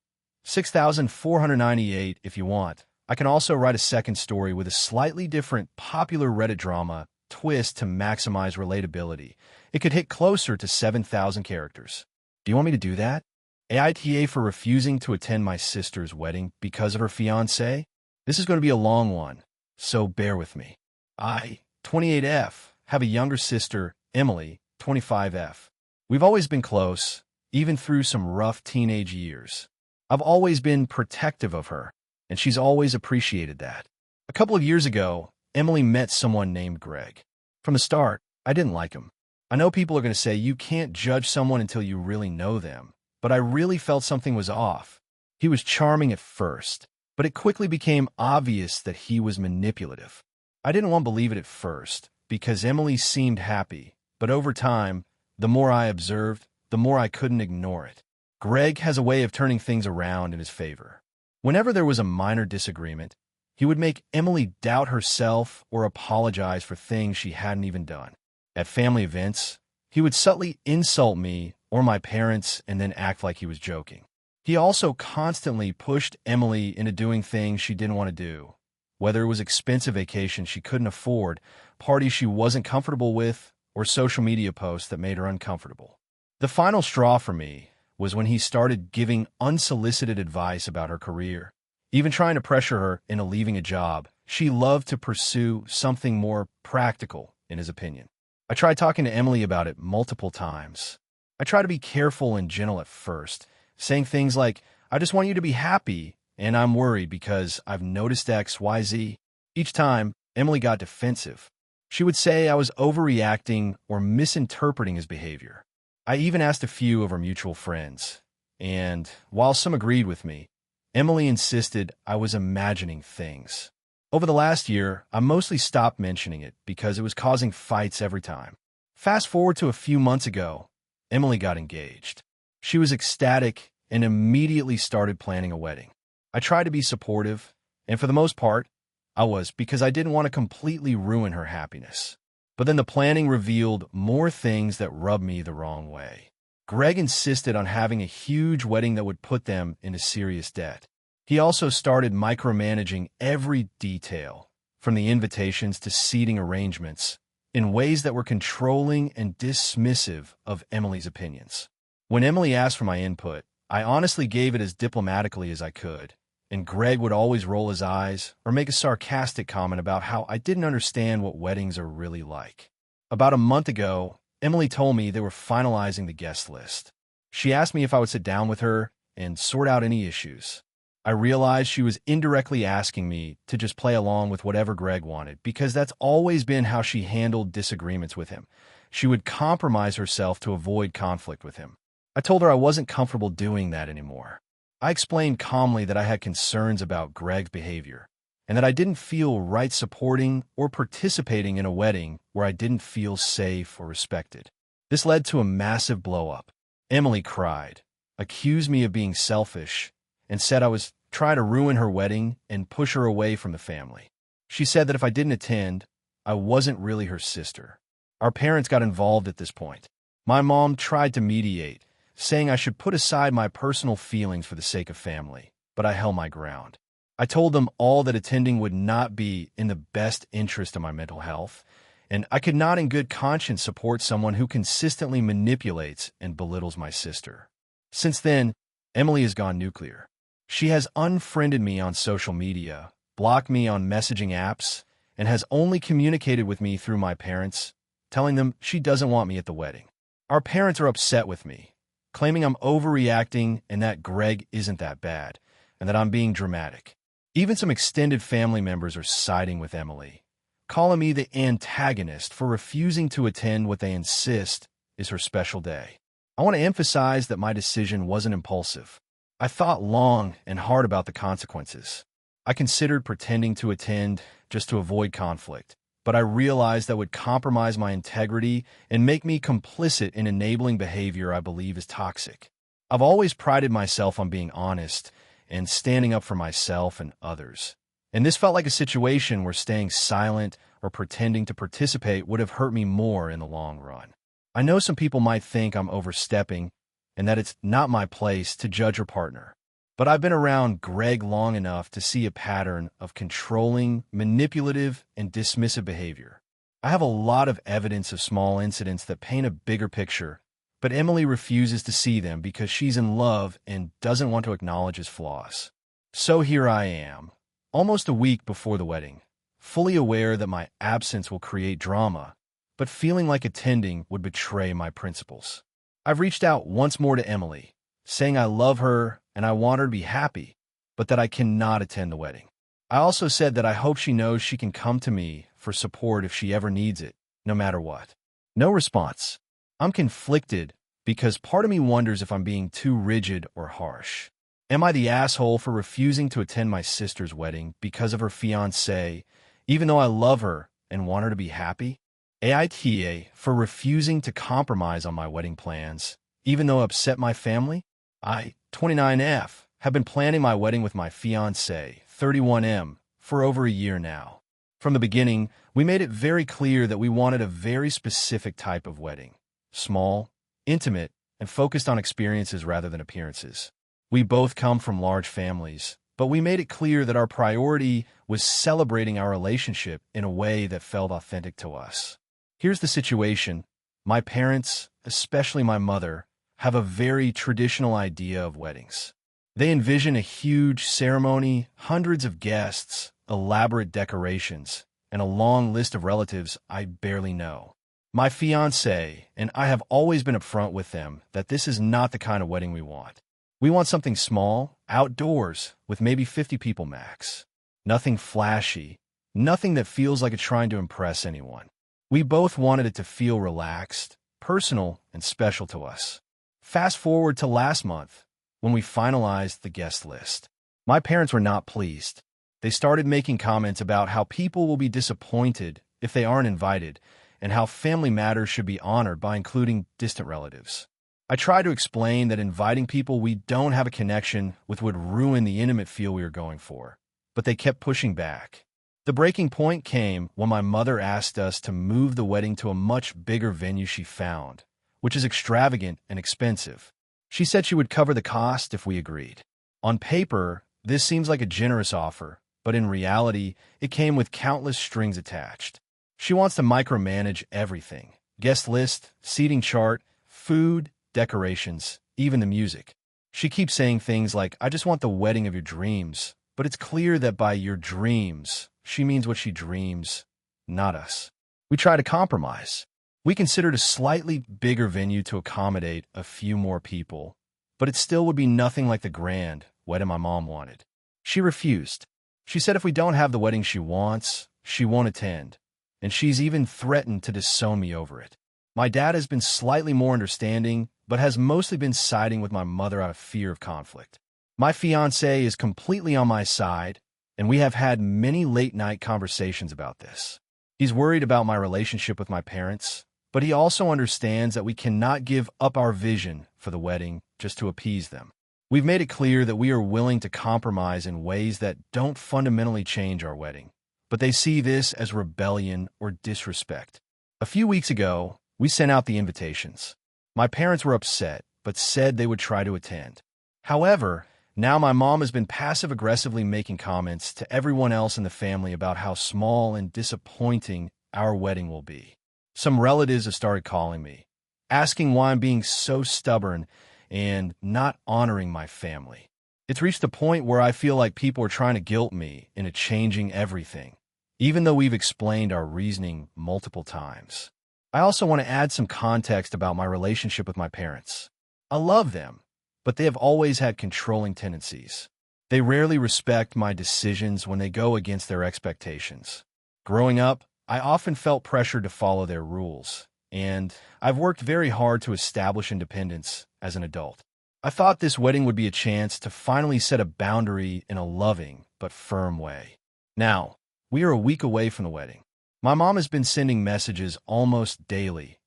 6,498 if you want. I can also write a second story with a slightly different popular Reddit drama twist to maximize relatability. It could hit closer to 7,000 characters. Do you want me to do that? AITA for refusing to attend my sister's wedding because of her fiancé? This is going to be a long one, so bear with me. I, 28F, have a younger sister, Emily, 25F. We've always been close, even through some rough teenage years. I've always been protective of her, and she's always appreciated that. A couple of years ago, Emily met someone named Greg. From the start, I didn't like him. I know people are going to say you can't judge someone until you really know them, but I really felt something was off. He was charming at first, but it quickly became obvious that he was manipulative. I didn't want to believe it at first, because Emily seemed happy, but over time, the more I observed, the more I couldn't ignore it. Greg has a way of turning things around in his favor. Whenever there was a minor disagreement, he would make Emily doubt herself or apologize for things she hadn't even done. At family events, he would subtly insult me or my parents and then act like he was joking. He also constantly pushed Emily into doing things she didn't want to do, whether it was expensive vacations she couldn't afford, parties she wasn't comfortable with, or social media posts that made her uncomfortable. The final straw for me was when he started giving unsolicited advice about her career, even trying to pressure her into leaving a job she loved to pursue something more practical, in his opinion. I tried talking to Emily about it multiple times. I tried to be careful and gentle at first, saying things like, "I just want you to be happy, and I'm worried because I've noticed X, Y, Z." Each time, Emily got defensive. She would say I was overreacting or misinterpreting his behavior. I even asked a few of our mutual friends, and while some agreed with me, Emily insisted I was imagining things. Over the last year, I mostly stopped mentioning it because it was causing fights every time. Fast forward to a few months ago, Emily got engaged. She was ecstatic and immediately started planning a wedding. I tried to be supportive, and for the most part, I was, because I didn't want to completely ruin her happiness. But then the planning revealed more things that rubbed me the wrong way. Greg insisted on having a huge wedding that would put them into serious debt. He also started micromanaging every detail, from the invitations to seating arrangements, in ways that were controlling and dismissive of Emily's opinions. When Emily asked for my input, I honestly gave it as diplomatically as I could, and Greg would always roll his eyes or make a sarcastic comment about how I didn't understand what weddings are really like. About a month ago, Emily told me they were finalizing the guest list. She asked me if I would sit down with her and sort out any issues. I realized she was indirectly asking me to just play along with whatever Greg wanted, because that's always been how she handled disagreements with him. She would compromise herself to avoid conflict with him. I told her I wasn't comfortable doing that anymore. I explained calmly that I had concerns about Greg's behavior, and that I didn't feel right supporting or participating in a wedding where I didn't feel safe or respected. This led to a massive blow-up. Emily cried, accused me of being selfish, and said I was trying to ruin her wedding and push her away from the family. She said that if I didn't attend, I wasn't really her sister. Our parents got involved at this point. My mom tried to mediate, saying I should put aside my personal feelings for the sake of family, but I held my ground. I told them all that attending would not be in the best interest of my mental health, and I could not in good conscience support someone who consistently manipulates and belittles my sister. Since then, Emily has gone nuclear. She has unfriended me on social media, blocked me on messaging apps, and has only communicated with me through my parents, telling them she doesn't want me at the wedding. Our parents are upset with me, claiming I'm overreacting and that Greg isn't that bad, and that I'm being dramatic. Even some extended family members are siding with Emily, calling me the antagonist for refusing to attend what they insist is her special day. I want to emphasize that my decision wasn't impulsive. I thought long and hard about the consequences. I considered pretending to attend just to avoid conflict, but I realized that would compromise my integrity and make me complicit in enabling behavior I believe is toxic. I've always prided myself on being honest and standing up for myself and others. And this felt like a situation where staying silent or pretending to participate would have hurt me more in the long run. I know some people might think I'm overstepping and that it's not my place to judge her partner, but I've been around Greg long enough to see a pattern of controlling, manipulative, and dismissive behavior. I have a lot of evidence of small incidents that paint a bigger picture, but Emily refuses to see them because she's in love and doesn't want to acknowledge his flaws. So here I am, almost a week before the wedding, fully aware that my absence will create drama, but feeling like attending would betray my principles. I've reached out once more to Emily, saying I love her and I want her to be happy, but that I cannot attend the wedding. I also said that I hope she knows she can come to me for support if she ever needs it, no matter what. No response. I'm conflicted because part of me wonders if I'm being too rigid or harsh. Am I the asshole for refusing to attend my sister's wedding because of her fiancé, even though I love her and want her to be happy? AITA for refusing to compromise on my wedding plans, even though it upset my family? I, 29F, have been planning my wedding with my fiancé, 31M, for over a year now. From the beginning, we made it very clear that we wanted a very specific type of wedding. Small, intimate, and focused on experiences rather than appearances. We both come from large families, but we made it clear that our priority was celebrating our relationship in a way that felt authentic to us. Here's the situation. My parents, especially my mother, have a very traditional idea of weddings. They envision a huge ceremony, hundreds of guests, elaborate decorations, and a long list of relatives I barely know. My fiancé and I have always been upfront with them that this is not the kind of wedding we want. We want something small, outdoors, with maybe 50 people max. Nothing flashy, nothing that feels like it's trying to impress anyone. We both wanted it to feel relaxed, personal, and special to us. Fast forward to last month, when we finalized the guest list. My parents were not pleased. They started making comments about how people will be disappointed if they aren't invited, and how family matters should be honored by including distant relatives. I tried to explain that inviting people we don't have a connection with would ruin the intimate feel we were going for, but they kept pushing back. The breaking point came when my mother asked us to move the wedding to a much bigger venue she found, which is extravagant and expensive. She said she would cover the cost if we agreed. On paper, this seems like a generous offer, but in reality, it came with countless strings attached. She wants to micromanage everything: guest list, seating chart, food, decorations, even the music. She keeps saying things like, "I just want the wedding of your dreams," but it's clear that by your dreams, she means what she dreams, not us. We try to compromise. We considered a slightly bigger venue to accommodate a few more people, but it still would be nothing like the grand wedding my mom wanted. She refused. She said if we don't have the wedding she wants, she won't attend, and she's even threatened to disown me over it. My dad has been slightly more understanding, but has mostly been siding with my mother out of fear of conflict. My fiancé is completely on my side, and we have had many late-night conversations about this. He's worried about my relationship with my parents, but he also understands that we cannot give up our vision for the wedding just to appease them. We've made it clear that we are willing to compromise in ways that don't fundamentally change our wedding, but they see this as rebellion or disrespect. A few weeks ago, we sent out the invitations. My parents were upset, but said they would try to attend. However, now my mom has been passive-aggressively making comments to everyone else in the family about how small and disappointing our wedding will be. Some relatives have started calling me, asking why I'm being so stubborn and not honoring my family. It's reached a point where I feel like people are trying to guilt me into changing everything, even though we've explained our reasoning multiple times. I also want to add some context about my relationship with my parents. I love them, but they have always had controlling tendencies. They rarely respect my decisions when they go against their expectations. Growing up, I often felt pressured to follow their rules, and I've worked very hard to establish independence as an adult. I thought this wedding would be a chance to finally set a boundary in a loving but firm way. Now, we are a week away from the wedding. My mom has been sending messages almost daily,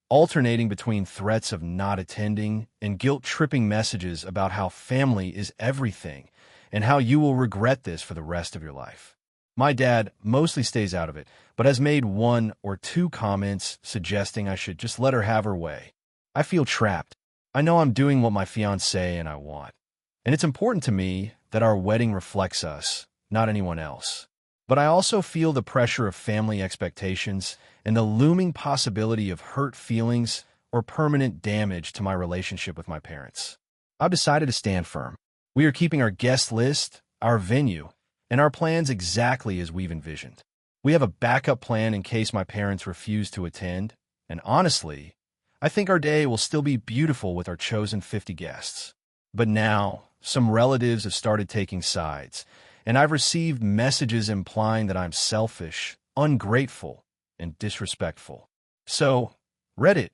alternating between threats of not attending and guilt-tripping messages about how family is everything and how you will regret this for the rest of your life. My dad mostly stays out of it, but has made one or two comments suggesting I should just let her have her way. I feel trapped. I know I'm doing what my fiancé and I want, and it's important to me that our wedding reflects us, not anyone else. But I also feel the pressure of family expectations and the looming possibility of hurt feelings or permanent damage to my relationship with my parents. I've decided to stand firm. We are keeping our guest list, our venue, and our plans exactly as we've envisioned. We have a backup plan in case my parents refuse to attend, and honestly, I think our day will still be beautiful with our chosen 50 guests. But now, some relatives have started taking sides, and I've received messages implying that I'm selfish, ungrateful, and disrespectful. So, Reddit,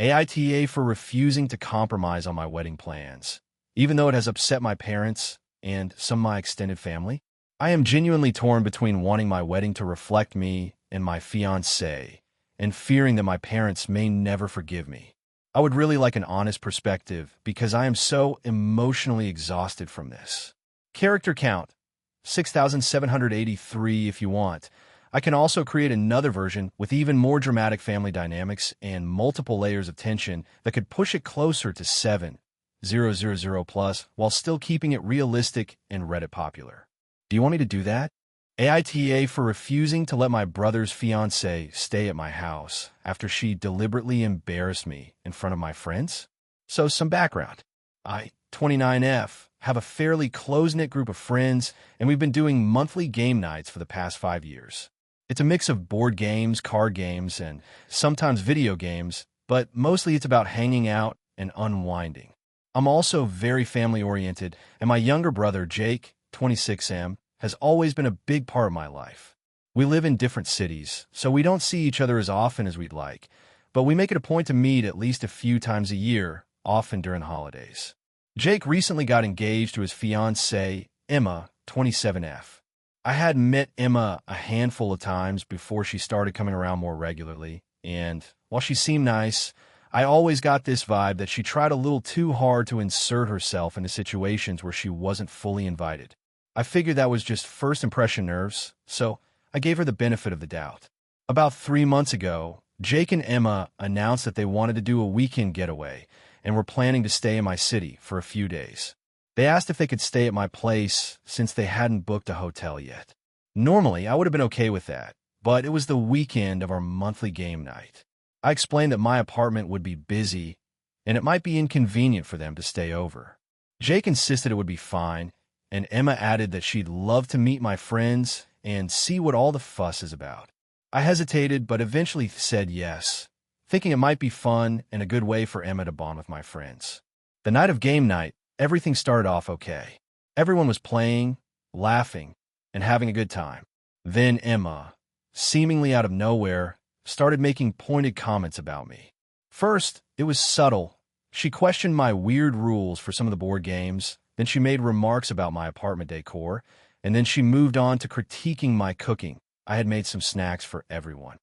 AITA for refusing to compromise on my wedding plans, even though it has upset my parents and some of my extended family. I am genuinely torn between wanting my wedding to reflect me and my fiancé and fearing that my parents may never forgive me. I would really like an honest perspective because I am so emotionally exhausted from this. Character count, 6,783 if you want. I can also create another version with even more dramatic family dynamics and multiple layers of tension that could push it closer to 7,000 plus while still keeping it realistic and Reddit popular. Do you want me to do that? AITA for refusing to let my brother's fiancée stay at my house after she deliberately embarrassed me in front of my friends? So some background. I, 29F, have a fairly close-knit group of friends, and we've been doing monthly game nights for the past 5 years. It's a mix of board games, card games, and sometimes video games, but mostly it's about hanging out and unwinding. I'm also very family-oriented, and my younger brother, Jake, 26M, has always been a big part of my life. We live in different cities, so we don't see each other as often as we'd like, but we make it a point to meet at least a few times a year, often during holidays. Jake recently got engaged to his fiancée, Emma, 27F. I had met Emma a handful of times before she started coming around more regularly, and while she seemed nice, I always got this vibe that she tried a little too hard to insert herself into situations where she wasn't fully invited. I figured that was just first impression nerves, so I gave her the benefit of the doubt. About 3 months ago, Jake and Emma announced that they wanted to do a weekend getaway and were planning to stay in my city for a few days. They asked if they could stay at my place since they hadn't booked a hotel yet. Normally, I would have been okay with that, but it was the weekend of our monthly game night. I explained that my apartment would be busy and it might be inconvenient for them to stay over. Jake insisted it would be fine, and Emma added that she'd love to meet my friends and see what all the fuss is about. I hesitated, but eventually said yes, thinking it might be fun and a good way for Emma to bond with my friends. The night of game night, everything started off okay. Everyone was playing, laughing, and having a good time. Then Emma, seemingly out of nowhere, started making pointed comments about me. First, it was subtle. She questioned my weird rules for some of the board games. Then she made remarks about my apartment decor, and then she moved on to critiquing my cooking. I had made some snacks for everyone.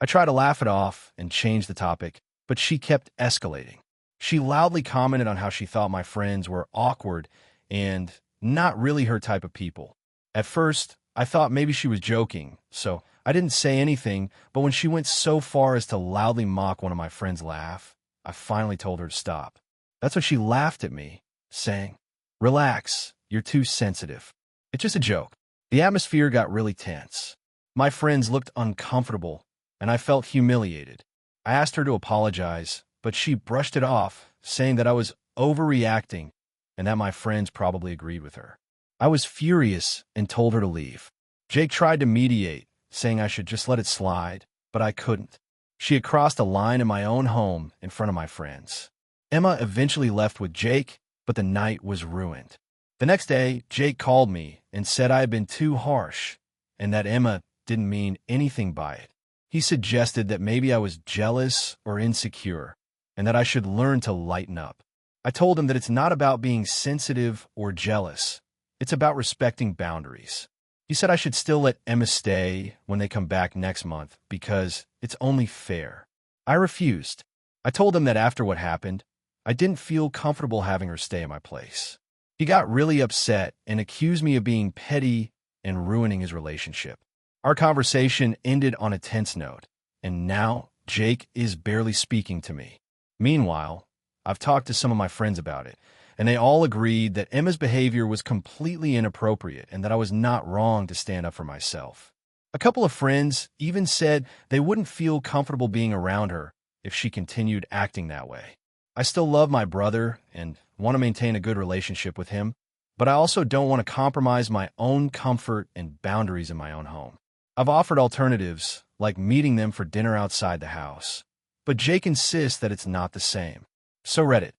I tried to laugh it off and change the topic, but she kept escalating. She loudly commented on how she thought my friends were awkward and not really her type of people. At first, I thought maybe she was joking, so I didn't say anything, but when she went so far as to loudly mock one of my friends' laugh, I finally told her to stop. That's when she laughed at me, saying, "Relax, you're too sensitive." It's just a joke. The atmosphere got really tense. My friends looked uncomfortable, and I felt humiliated. I asked her to apologize, but she brushed it off, saying that I was overreacting and that my friends probably agreed with her. I was furious and told her to leave. Jake tried to mediate, saying I should just let it slide, but I couldn't. She had crossed a line in my own home in front of my friends. Emma eventually left with Jake, but the night was ruined. The next day, Jake called me and said I had been too harsh and that Emma didn't mean anything by it. He suggested that maybe I was jealous or insecure and that I should learn to lighten up. I told him that it's not about being sensitive or jealous. It's about respecting boundaries. He said I should still let Emma stay when they come back next month because it's only fair. I refused. I told him that after what happened, I didn't feel comfortable having her stay at my place. He got really upset and accused me of being petty and ruining his relationship. Our conversation ended on a tense note, and now Jake is barely speaking to me. Meanwhile, I've talked to some of my friends about it, and they all agreed that Emma's behavior was completely inappropriate and that I was not wrong to stand up for myself. A couple of friends even said they wouldn't feel comfortable being around her if she continued acting that way. I still love my brother and want to maintain a good relationship with him, but I also don't want to compromise my own comfort and boundaries in my own home. I've offered alternatives, like meeting them for dinner outside the house, but Jake insists that it's not the same. So Reddit,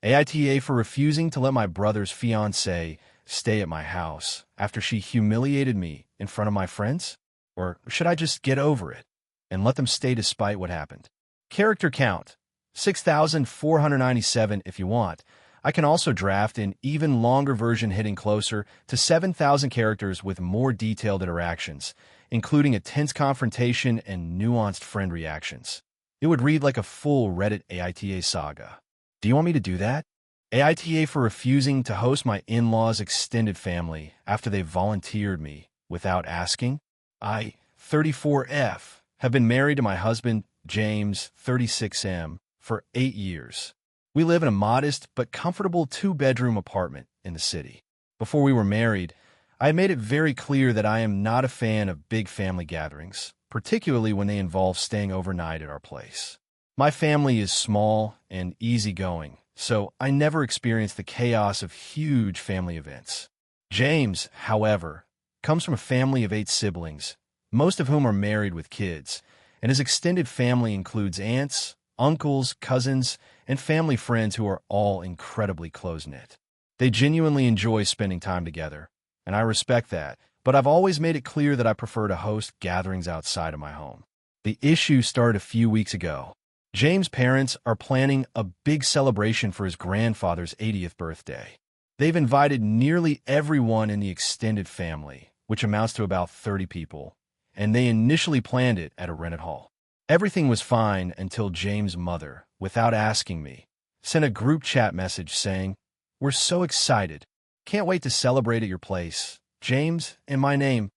AITA for refusing to let my brother's fiancée stay at my house after she humiliated me in front of my friends? Or should I just get over it and let them stay despite what happened? Character count, 6,497 if you want. I can also draft an even longer version hitting closer to 7,000 characters with more detailed interactions, including a tense confrontation and nuanced friend reactions. It would read like a full Reddit AITA saga. Do you want me to do that? AITA for refusing to host my in-laws' extended family after they volunteered me without asking? I, 34F, have been married to my husband, James, 36M, for 8 years. We live in a modest but comfortable 2-bedroom apartment in the city. Before we were married, I had made it very clear that I am not a fan of big family gatherings, particularly when they involve staying overnight at our place. My family is small and easygoing, so I never experienced the chaos of huge family events. James, however, comes from a family of 8 siblings, most of whom are married with kids, and his extended family includes aunts, uncles, cousins, and family friends who are all incredibly close-knit. They genuinely enjoy spending time together, and I respect that, but I've always made it clear that I prefer to host gatherings outside of my home. The issue started a few weeks ago. James' parents are planning a big celebration for his grandfather's 80th birthday. They've invited nearly everyone in the extended family, which amounts to about 30 people, and they initially planned it at a rented hall. Everything was fine until James' mother, without asking me, sent a group chat message saying, "We're so excited. Can't wait to celebrate at your place. James, in my name.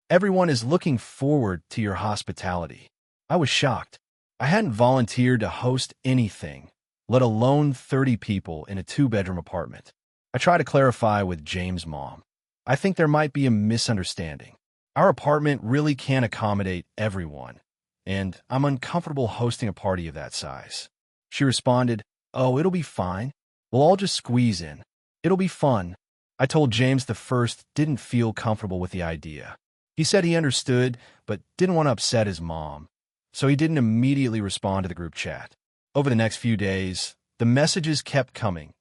Everyone is looking forward to your hospitality." I was shocked. I hadn't volunteered to host anything, let alone 30 people in a 2-bedroom apartment. I tried to clarify with James' mom. I think there might be a misunderstanding. Our apartment really can't accommodate everyone, and I'm uncomfortable hosting a party of that size. She responded, "Oh, it'll be fine. We'll all just squeeze in. It'll be fun." I told James the first didn't feel comfortable with the idea. He said he understood, but didn't want to upset his mom, so he didn't immediately respond to the group chat. Over the next few days, the messages kept coming.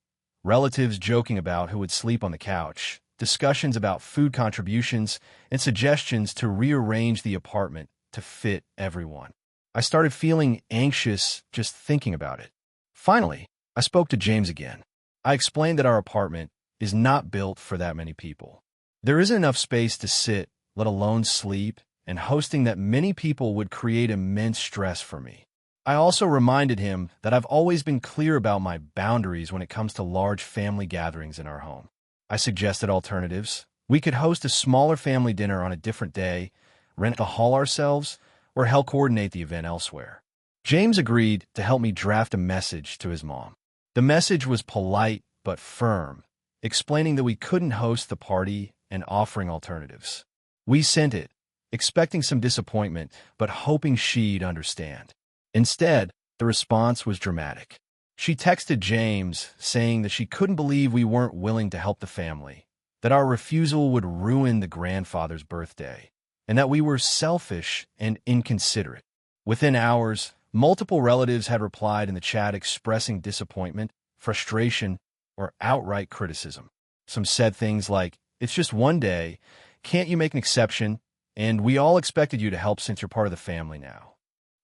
Relatives joking about who would sleep on the couch, discussions about food contributions, and suggestions to rearrange the apartment to fit everyone. I started feeling anxious just thinking about it. Finally, I spoke to James again. I explained that our apartment is not built for that many people. There isn't enough space to sit, let alone sleep, and hosting that many people would create immense stress for me. I also reminded him that I've always been clear about my boundaries when it comes to large family gatherings in our home. I suggested alternatives. We could host a smaller family dinner on a different day, rent a hall ourselves, or help coordinate the event elsewhere. James agreed to help me draft a message to his mom. The message was polite but firm, explaining that we couldn't host the party and offering alternatives. We sent it, expecting some disappointment, but hoping she'd understand. Instead, the response was dramatic. She texted James, saying that she couldn't believe we weren't willing to help the family, that our refusal would ruin the grandfather's birthday, and that we were selfish and inconsiderate. Within hours, multiple relatives had replied in the chat expressing disappointment, frustration, or outright criticism. Some said things like, "It's just one day, can't you make an exception? And we all expected you to help since you're part of the family now."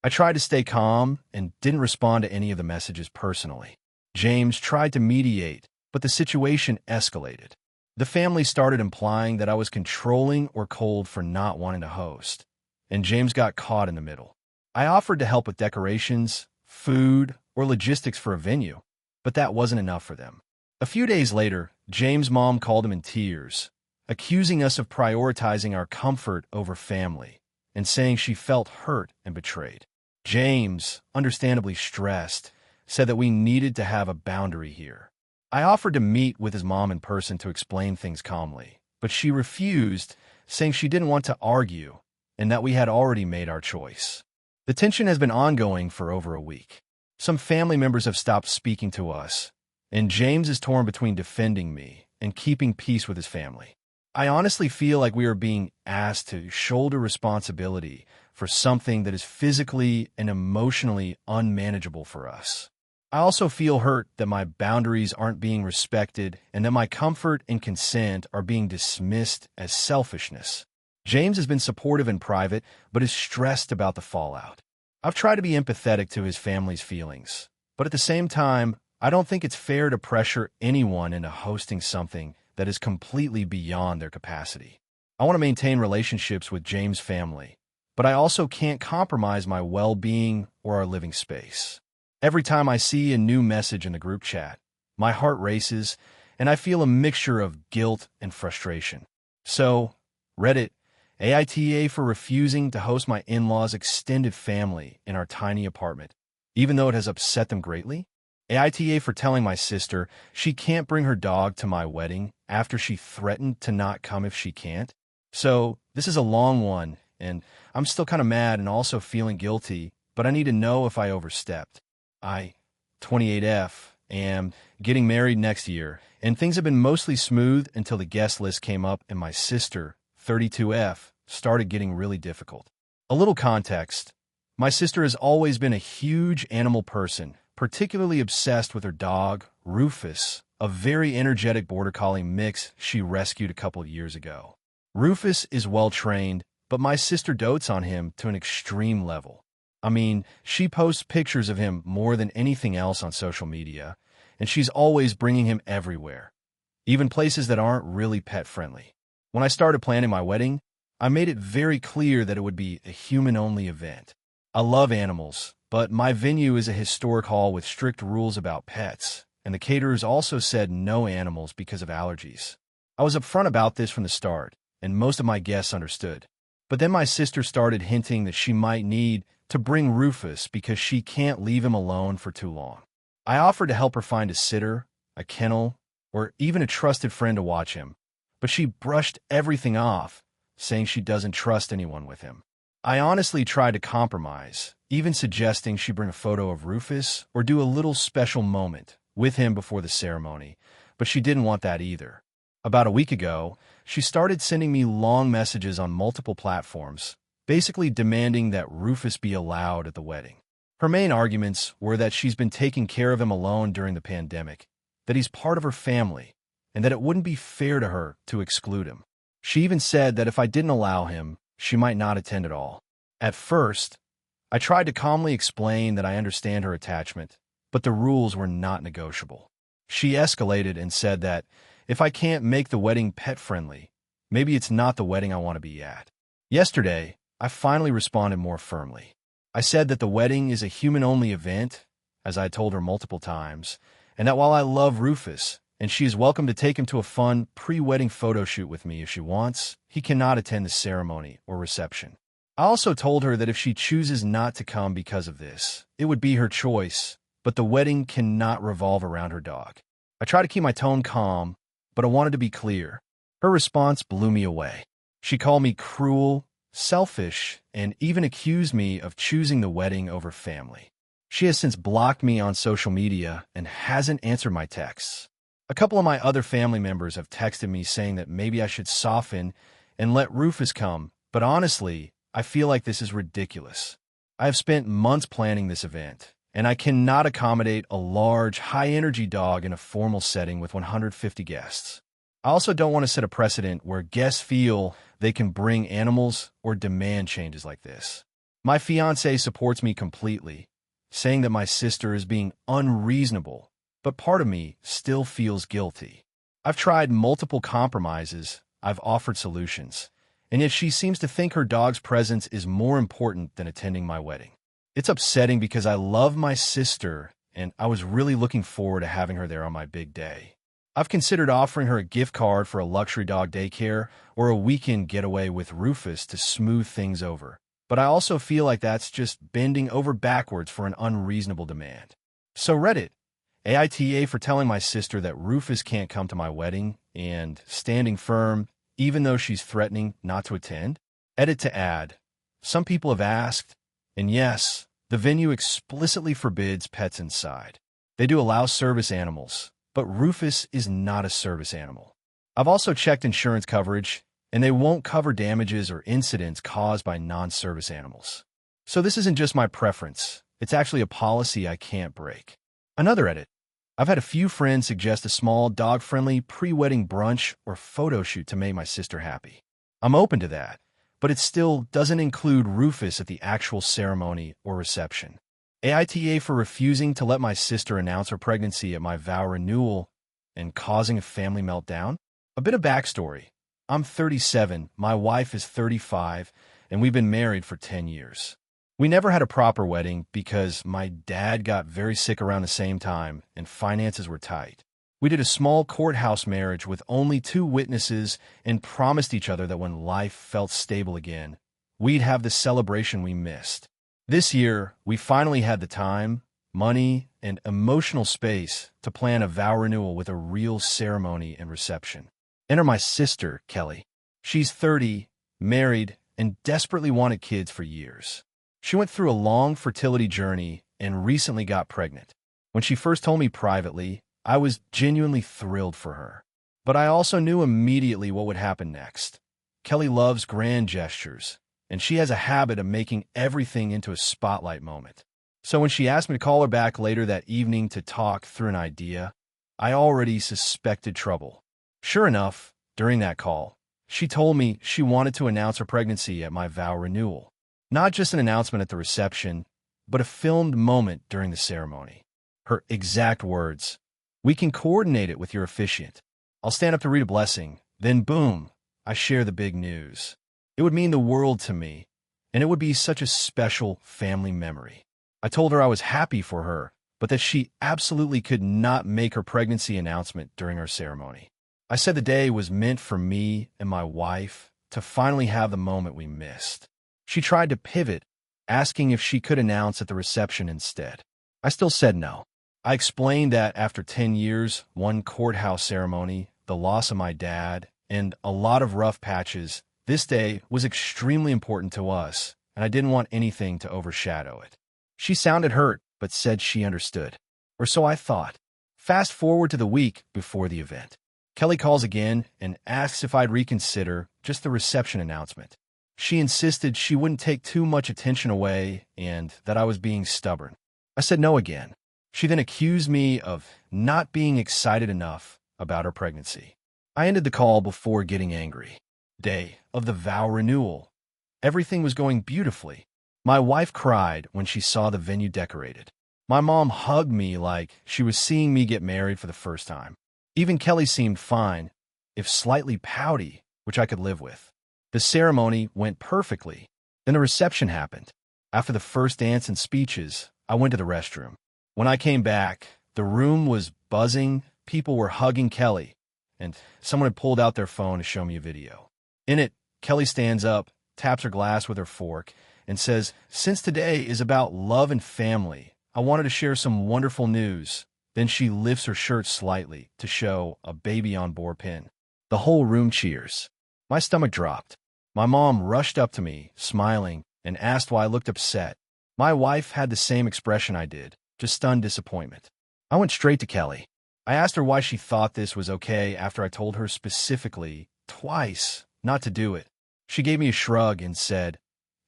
I tried to stay calm and didn't respond to any of the messages personally. James tried to mediate, but the situation escalated. The family started implying that I was controlling or cold for not wanting to host, and James got caught in the middle. I offered to help with decorations, food, or logistics for a venue, but that wasn't enough for them. A few days later, James' mom called him in tears, accusing us of prioritizing our comfort over family, and saying she felt hurt and betrayed. James, understandably stressed, said that we needed to have a boundary here. I offered to meet with his mom in person to explain things calmly, but she refused, saying she didn't want to argue and that we had already made our choice. The tension has been ongoing for over a week. Some family members have stopped speaking to us, and James is torn between defending me and keeping peace with his family. I honestly feel like we are being asked to shoulder responsibility for something that is physically and emotionally unmanageable for us. I also feel hurt that my boundaries aren't being respected and that my comfort and consent are being dismissed as selfishness. James has been supportive in private, but is stressed about the fallout. I've tried to be empathetic to his family's feelings, But at the same time, I don't think it's fair to pressure anyone into hosting something that is completely beyond their capacity. I want to maintain relationships with James' family, but I also can't compromise my well-being or our living space. Every time I see a new message in the group chat, my heart races, and I feel a mixture of guilt and frustration. So, Reddit, AITA for refusing to host my in-laws' extended family in our tiny apartment, even though it has upset them greatly. AITA for telling my sister she can't bring her dog to my wedding after she threatened to not come if she can't. So, this is a long one, and I'm still kind of mad and also feeling guilty, but I need to know if I overstepped. I, 28F, am getting married next year, and things have been mostly smooth until the guest list came up and my sister, 32F, started getting really difficult. A little context. My sister has always been a huge animal person, particularly obsessed with her dog, Rufus, a very energetic border collie mix she rescued a couple of years ago. Rufus is well-trained, but my sister dotes on him to an extreme level. I mean, she posts pictures of him more than anything else on social media, and she's always bringing him everywhere, even places that aren't really pet-friendly. When I started planning my wedding, I made it very clear that it would be a human-only event. I love animals, but my venue is a historic hall with strict rules about pets, and the caterers also said no animals because of allergies. I was upfront about this from the start, and most of my guests understood. But then my sister started hinting that she might need to bring Rufus because she can't leave him alone for too long. I offered to help her find a sitter, a kennel, or even a trusted friend to watch him, but she brushed everything off, saying she doesn't trust anyone with him. I honestly tried to compromise, even suggesting she bring a photo of Rufus or do a little special moment with him before the ceremony, but she didn't want that either. About a week ago, she started sending me long messages on multiple platforms, basically demanding that Rufus be allowed at the wedding. Her main arguments were that she's been taking care of him alone during the pandemic, that he's part of her family, and that it wouldn't be fair to her to exclude him. She even said that if I didn't allow him, she might not attend at all. At first, I tried to calmly explain that I understand her attachment, but the rules were not negotiable. She escalated and said that if I can't make the wedding pet-friendly, maybe it's not the wedding I want to be at. Yesterday, I finally responded more firmly. I said that the wedding is a human-only event, as I told her multiple times, and that while I love Rufus, and she is welcome to take him to a fun pre-wedding photo shoot with me if she wants, he cannot attend the ceremony or reception. I also told her that if she chooses not to come because of this, it would be her choice, but the wedding cannot revolve around her dog. I tried to keep my tone calm, but I wanted to be clear. Her response blew me away. She called me cruel, selfish, and even accused me of choosing the wedding over family. She has since blocked me on social media and hasn't answered my texts. A couple of my other family members have texted me saying that maybe I should soften and let Rufus come, but honestly, I feel like this is ridiculous. I have spent months planning this event, and I cannot accommodate a large, high-energy dog in a formal setting with 150 guests. I also don't want to set a precedent where guests feel they can bring animals or demand changes like this. My fiancé supports me completely, saying that my sister is being unreasonable, but part of me still feels guilty. I've tried multiple compromises, I've offered solutions, and yet she seems to think her dog's presence is more important than attending my wedding. It's upsetting because I love my sister, and I was really looking forward to having her there on my big day. I've considered offering her a gift card for a luxury dog daycare or a weekend getaway with Rufus to smooth things over, but I also feel like that's just bending over backwards for an unreasonable demand. So Reddit, AITA for telling my sister that Rufus can't come to my wedding and standing firm even though she's threatening not to attend. Edit to add. Some people have asked, and yes, the venue explicitly forbids pets inside. They do allow service animals, but Rufus is not a service animal. I've also checked insurance coverage, and they won't cover damages or incidents caused by non-service animals. So this isn't just my preference. It's actually a policy I can't break. Another edit. I've had a few friends suggest a small, dog-friendly pre-wedding brunch or photo shoot to make my sister happy. I'm open to that, but it still doesn't include Rufus at the actual ceremony or reception. AITA for refusing to let my sister announce her pregnancy at my vow renewal and causing a family meltdown? A bit of backstory. I'm 37, my wife is 35, and we've been married for 10 years. We never had a proper wedding because my dad got very sick around the same time and finances were tight. We did a small courthouse marriage with only 2 witnesses and promised each other that when life felt stable again, we'd have the celebration we missed. This year, we finally had the time, money, and emotional space to plan a vow renewal with a real ceremony and reception. Enter my sister, Kelly. She's 30, married, and desperately wanted kids for years. She went through a long fertility journey and recently got pregnant. When she first told me privately, I was genuinely thrilled for her. But I also knew immediately what would happen next. Kelly loves grand gestures, and she has a habit of making everything into a spotlight moment. So when she asked me to call her back later that evening to talk through an idea, I already suspected trouble. Sure enough, during that call, she told me she wanted to announce her pregnancy at my vow renewal. Not just an announcement at the reception, but a filmed moment during the ceremony. Her exact words, "We can coordinate it with your officiant. I'll stand up to read a blessing, then boom, I share the big news." It would mean the world to me, and it would be such a special family memory. I told her I was happy for her, but that she absolutely could not make her pregnancy announcement during our ceremony. I said the day was meant for me and my wife to finally have the moment we missed. She tried to pivot, asking if she could announce at the reception instead. I still said no. I explained that after 10 years, 1 courthouse ceremony, the loss of my dad, and a lot of rough patches, this day was extremely important to us, and I didn't want anything to overshadow it. She sounded hurt, but said she understood. Or so I thought. Fast forward to the week before the event. Kelly calls again and asks if I'd reconsider just the reception announcement. She insisted she wouldn't take too much attention away and that I was being stubborn. I said no again. She then accused me of not being excited enough about her pregnancy. I ended the call before getting angry. Day of the vow renewal. Everything was going beautifully. My wife cried when she saw the venue decorated. My mom hugged me like she was seeing me get married for the first time. Even Kelly seemed fine, if slightly pouty, which I could live with. The ceremony went perfectly. Then the reception happened. After the first dance and speeches, I went to the restroom. When I came back, the room was buzzing, people were hugging Kelly, and someone had pulled out their phone to show me a video. In it, Kelly stands up, taps her glass with her fork, and says, "Since today is about love and family, I wanted to share some wonderful news." Then she lifts her shirt slightly to show a baby on board pin. The whole room cheers. My stomach dropped. My mom rushed up to me, smiling, and asked why I looked upset. My wife had the same expression I did, just stunned disappointment. I went straight to Kelly. I asked her why she thought this was okay after I told her specifically, twice, not to do it. She gave me a shrug and said,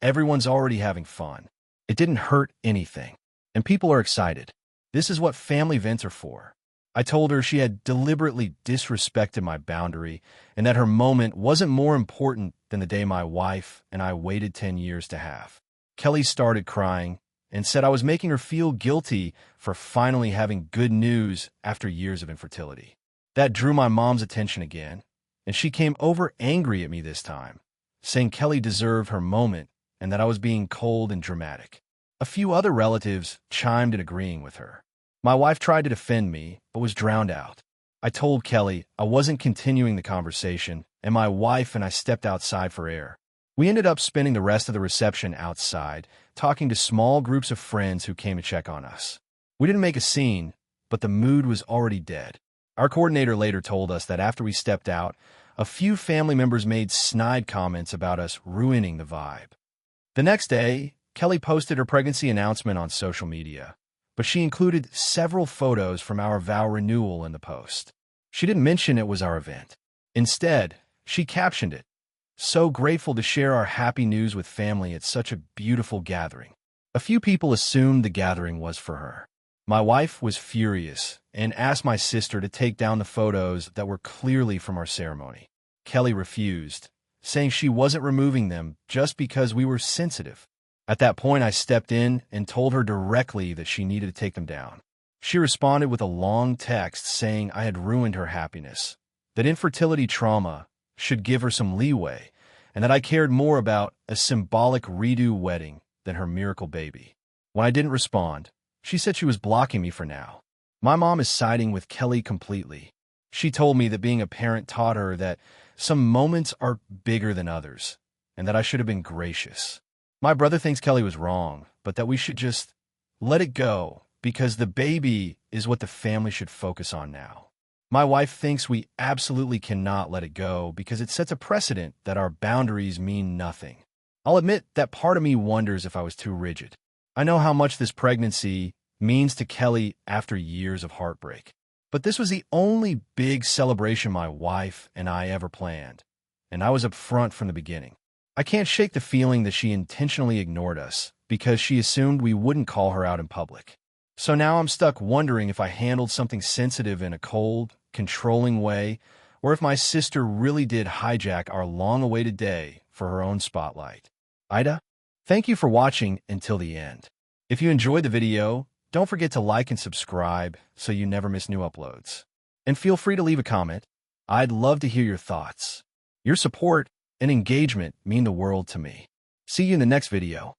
"Everyone's already having fun. It didn't hurt anything, and people are excited. This is what family events are for." I told her she had deliberately disrespected my boundary and that her moment wasn't more important than the day my wife and I waited 10 years to have. Kelly started crying and said I was making her feel guilty for finally having good news after years of infertility. That drew my mom's attention again, and she came over angry at me this time, saying Kelly deserved her moment and that I was being cold and dramatic. A few other relatives chimed in agreeing with her. My wife tried to defend me, but was drowned out. I told Kelly I wasn't continuing the conversation, and my wife and I stepped outside for air. We ended up spending the rest of the reception outside, talking to small groups of friends who came to check on us. We didn't make a scene, but the mood was already dead. Our coordinator later told us that after we stepped out, a few family members made snide comments about us ruining the vibe. The next day, Kelly posted her pregnancy announcement on social media, but she included several photos from our vow renewal in the post. She didn't mention it was our event. Instead, she captioned it, "So grateful to share our happy news with family at such a beautiful gathering." A few people assumed the gathering was for her. My wife was furious and asked my sister to take down the photos that were clearly from our ceremony. Kelly refused, saying she wasn't removing them just because we were sensitive. At that point, I stepped in and told her directly that she needed to take them down. She responded with a long text saying I had ruined her happiness, that infertility trauma should give her some leeway, and that I cared more about a symbolic redo wedding than her miracle baby. When I didn't respond, she said she was blocking me for now. My mom is siding with Kelly completely. She told me that being a parent taught her that some moments are bigger than others, and that I should have been gracious. My brother thinks Kelly was wrong, but that we should just let it go, because the baby is what the family should focus on now. My wife thinks we absolutely cannot let it go because it sets a precedent that our boundaries mean nothing. I'll admit that part of me wonders if I was too rigid. I know how much this pregnancy means to Kelly after years of heartbreak. But this was the only big celebration my wife and I ever planned, and I was upfront from the beginning. I can't shake the feeling that she intentionally ignored us because she assumed we wouldn't call her out in public. So now I'm stuck wondering if I handled something sensitive in a cold, controlling way, or if my sister really did hijack our long-awaited day for her own spotlight. AITA, thank you for watching until the end. If you enjoyed the video, don't forget to like and subscribe so you never miss new uploads. And feel free to leave a comment. I'd love to hear your thoughts. Your support and engagement mean the world to me. See you in the next video.